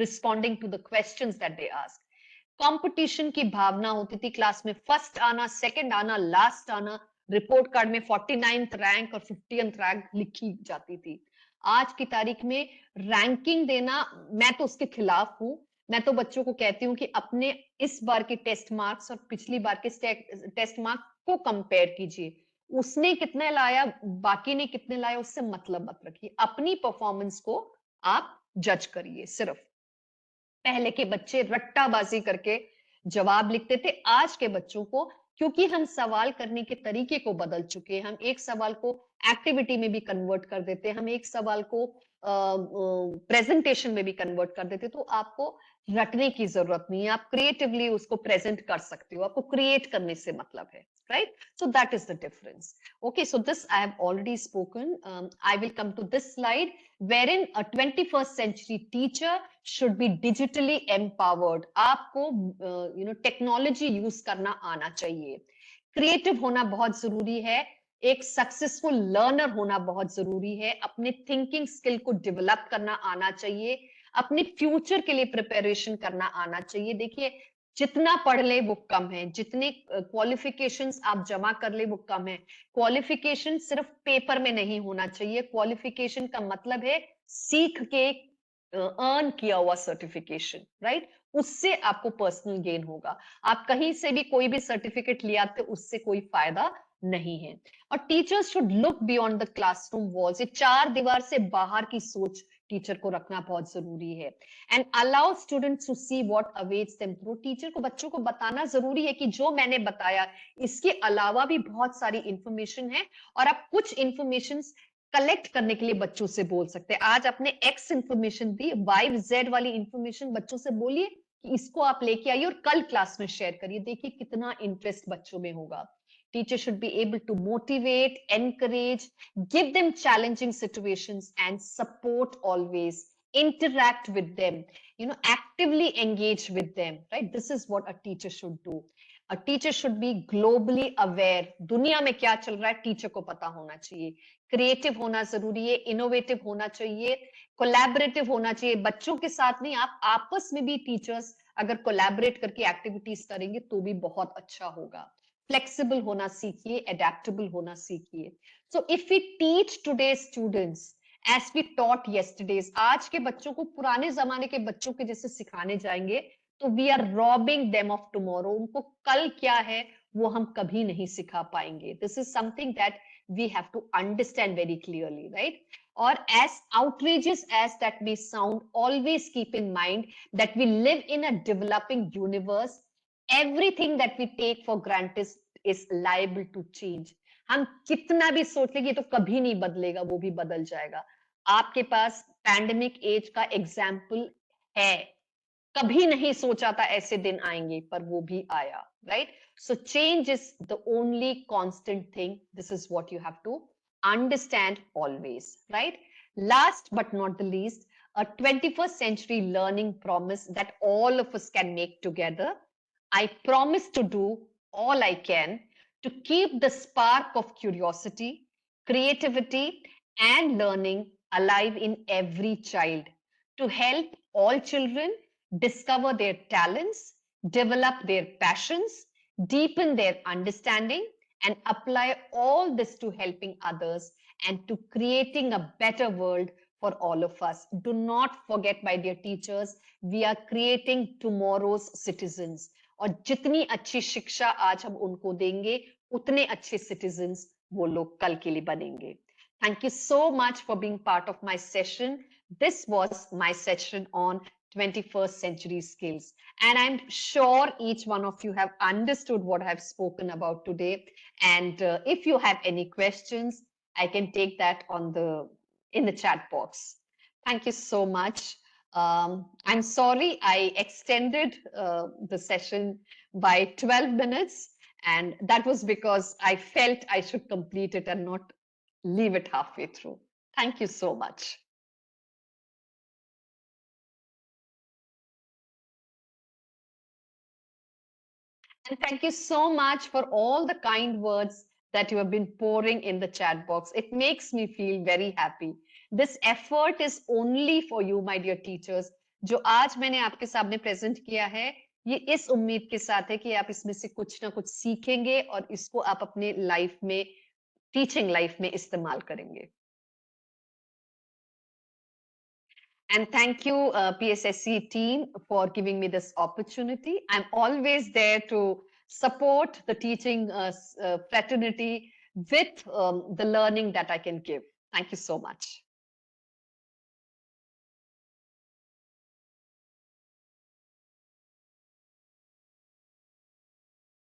responding to the questions that they ask. Competition की भावना होती थी क्लास में, फर्स्ट आना, सेकंड आना, लास्ट आना, रिपोर्ट कार्ड में 49th रैंक और 50th रैंक लिखी जाती थी। आज की तारीख में रैंकिंग देना, मैं तो उसके खिलाफ हूं। मैं तो बच्चों को कहती हूँ कि अपने इस बार के टेस्ट मार्क्स और पिछली बार के टेस्ट मार्क्स को कंपेयर कीजिए। उसने कितने लाया, बाकी ने कितने लाया, उससे मतलब मत रखिए। अपनी परफॉर्मेंस को आप जज करिए सिर्फ। पहले के बच्चे रट्टाबाजी करके जवाब लिखते थे, आज के बच्चों को क्योंकि हम सवाल करने के तरीके को बदल चुके हैं, हम एक सवाल को एक्टिविटी में भी कन्वर्ट कर देते हैं, हम एक सवाल को प्रेजेंटेशन में भी कन्वर्ट कर देते, तो आपको रटने की जरूरत नहीं है, आप क्रिएटिवली उसको प्रेजेंट कर सकते हो, आपको क्रिएट करने से मतलब है, right? So that is the difference. Okay, so this I have already spoken. I will come to this slide wherein a 21st century teacher should be digitally empowered. आपको टेक्नोलॉजी यूज करना आना चाहिए, creative होना बहुत जरूरी है, एक successful learner होना बहुत जरूरी है, अपने थिंकिंग स्किल को डेवलप करना आना चाहिए, अपने फ्यूचर के लिए प्रिपरेशन करना आना चाहिए। देखिए, जितना पढ़ ले वो कम है, जितने क्वालिफिकेशंस आप जमा कर ले वो कम है। क्वालिफिकेशन सिर्फ पेपर में नहीं होना चाहिए, क्वालिफिकेशन का मतलब है सीख के अर्न किया हुआ सर्टिफिकेशन, राइट? उससे आपको पर्सनल गेन होगा। आप कहीं से भी कोई भी सर्टिफिकेट ले आते, उससे कोई फायदा नहीं है। और teachers should look beyond the classroom walls, ये चार दीवार से बाहर की सोच टीचर को रखना बहुत जरूरी है। And allow students to see what awaits them through, teacher को बच्चों को बताना जरूरी है कि जो मैंने बताया इसके अलावा भी बहुत सारी इंफॉर्मेशन है, और आप कुछ इंफॉर्मेशन कलेक्ट करने के लिए बच्चों से बोल सकते हैं। आज आपने एक्स इंफॉर्मेशन दी, वाई जेड वाली इंफॉर्मेशन बच्चों से बोलिए कि इसको आप लेके आइए और कल क्लास में शेयर करिए, देखिए कितना इंटरेस्ट बच्चों में होगा। Teacher should be able to motivate, encourage, give them challenging situations and support always. Interact with them, actively engage with them, right? This is what a teacher should do. A teacher should be globally aware. दुनिया में क्या चल रहा है teacher को पता होना चाहिए। क्रिएटिव होना जरूरी है, इनोवेटिव होना चाहिए, कोलैबोरेटिव होना चाहिए। बच्चों के साथ नहीं, आप आपस में भी टीचर्स अगर कोलैबोरेट करके एक्टिविटीज करेंगे तो भी बहुत अच्छा होगा। फ्लेक्सिबल होना सीखिए, एडेप्टेबल होना सीखिए। So if we teach today students as we taught yesterdays, आज के बच्चों को पुराने जमाने के बच्चों के जैसे सिखाने जाएंगे तो we are robbing them of tomorrow, उनको कल क्या है वो हम कभी नहीं सिखा पाएंगे। This is something that we have to understand very clearly, right? Or as outrageous as that may sound, always keep in mind that we live in a developing universe. Everything that we take for granted is liable to change. हम कितना भी सोच लेंगे तो कभी नहीं बदलेगा, वो भी बदल जाएगा। आपके पास पैंडेमिक एज का एग्जाम्पल है, कभी नहीं सोचा था ऐसे दिन आएंगे पर वो भी आया, right? So change is the only constant thing, this is what you have to understand always, right? Last but not the least, a 21st century learning promise that all of us can make together. I promise to do all I can to keep the spark of curiosity, creativity, and learning alive in every child, to help all children discover their talents, develop their passions, deepen their understanding, and apply all this to helping others and to creating a better world for all of us. Do not forget, my dear teachers, we are creating tomorrow's citizens. और जितनी अच्छी शिक्षा आज हम उनको देंगे उतने अच्छे citizens वो लोग कल के लिए बनेंगे। Thank you so much for being part of my session. This was my session on 21st century skills. And I'm sure each one of you have understood what I've spoken about today. And if you have any questions, I can take that in the chat box. Thank you so much. I'm sorry I extended the session by 12 minutes, and that was because I felt I should complete it and not leave it halfway through. Thank you so much. And thank you so much for all the kind words that you have been pouring in the chat box. It makes me feel very happy. This effort is only for you, my dear teachers. जो आज मैंने आपके सामने present किया है, ये इस उम्मीद के साथ है कि आप इसमें से कुछ ना कुछ सीखेंगे और इसको आप अपने लाइफ में, टीचिंग लाइफ में इस्तेमाल करेंगे। And thank you, PSSC team, for giving me this opportunity. I'm always there to support the teaching fraternity with the learning that I can give. Thank you so much.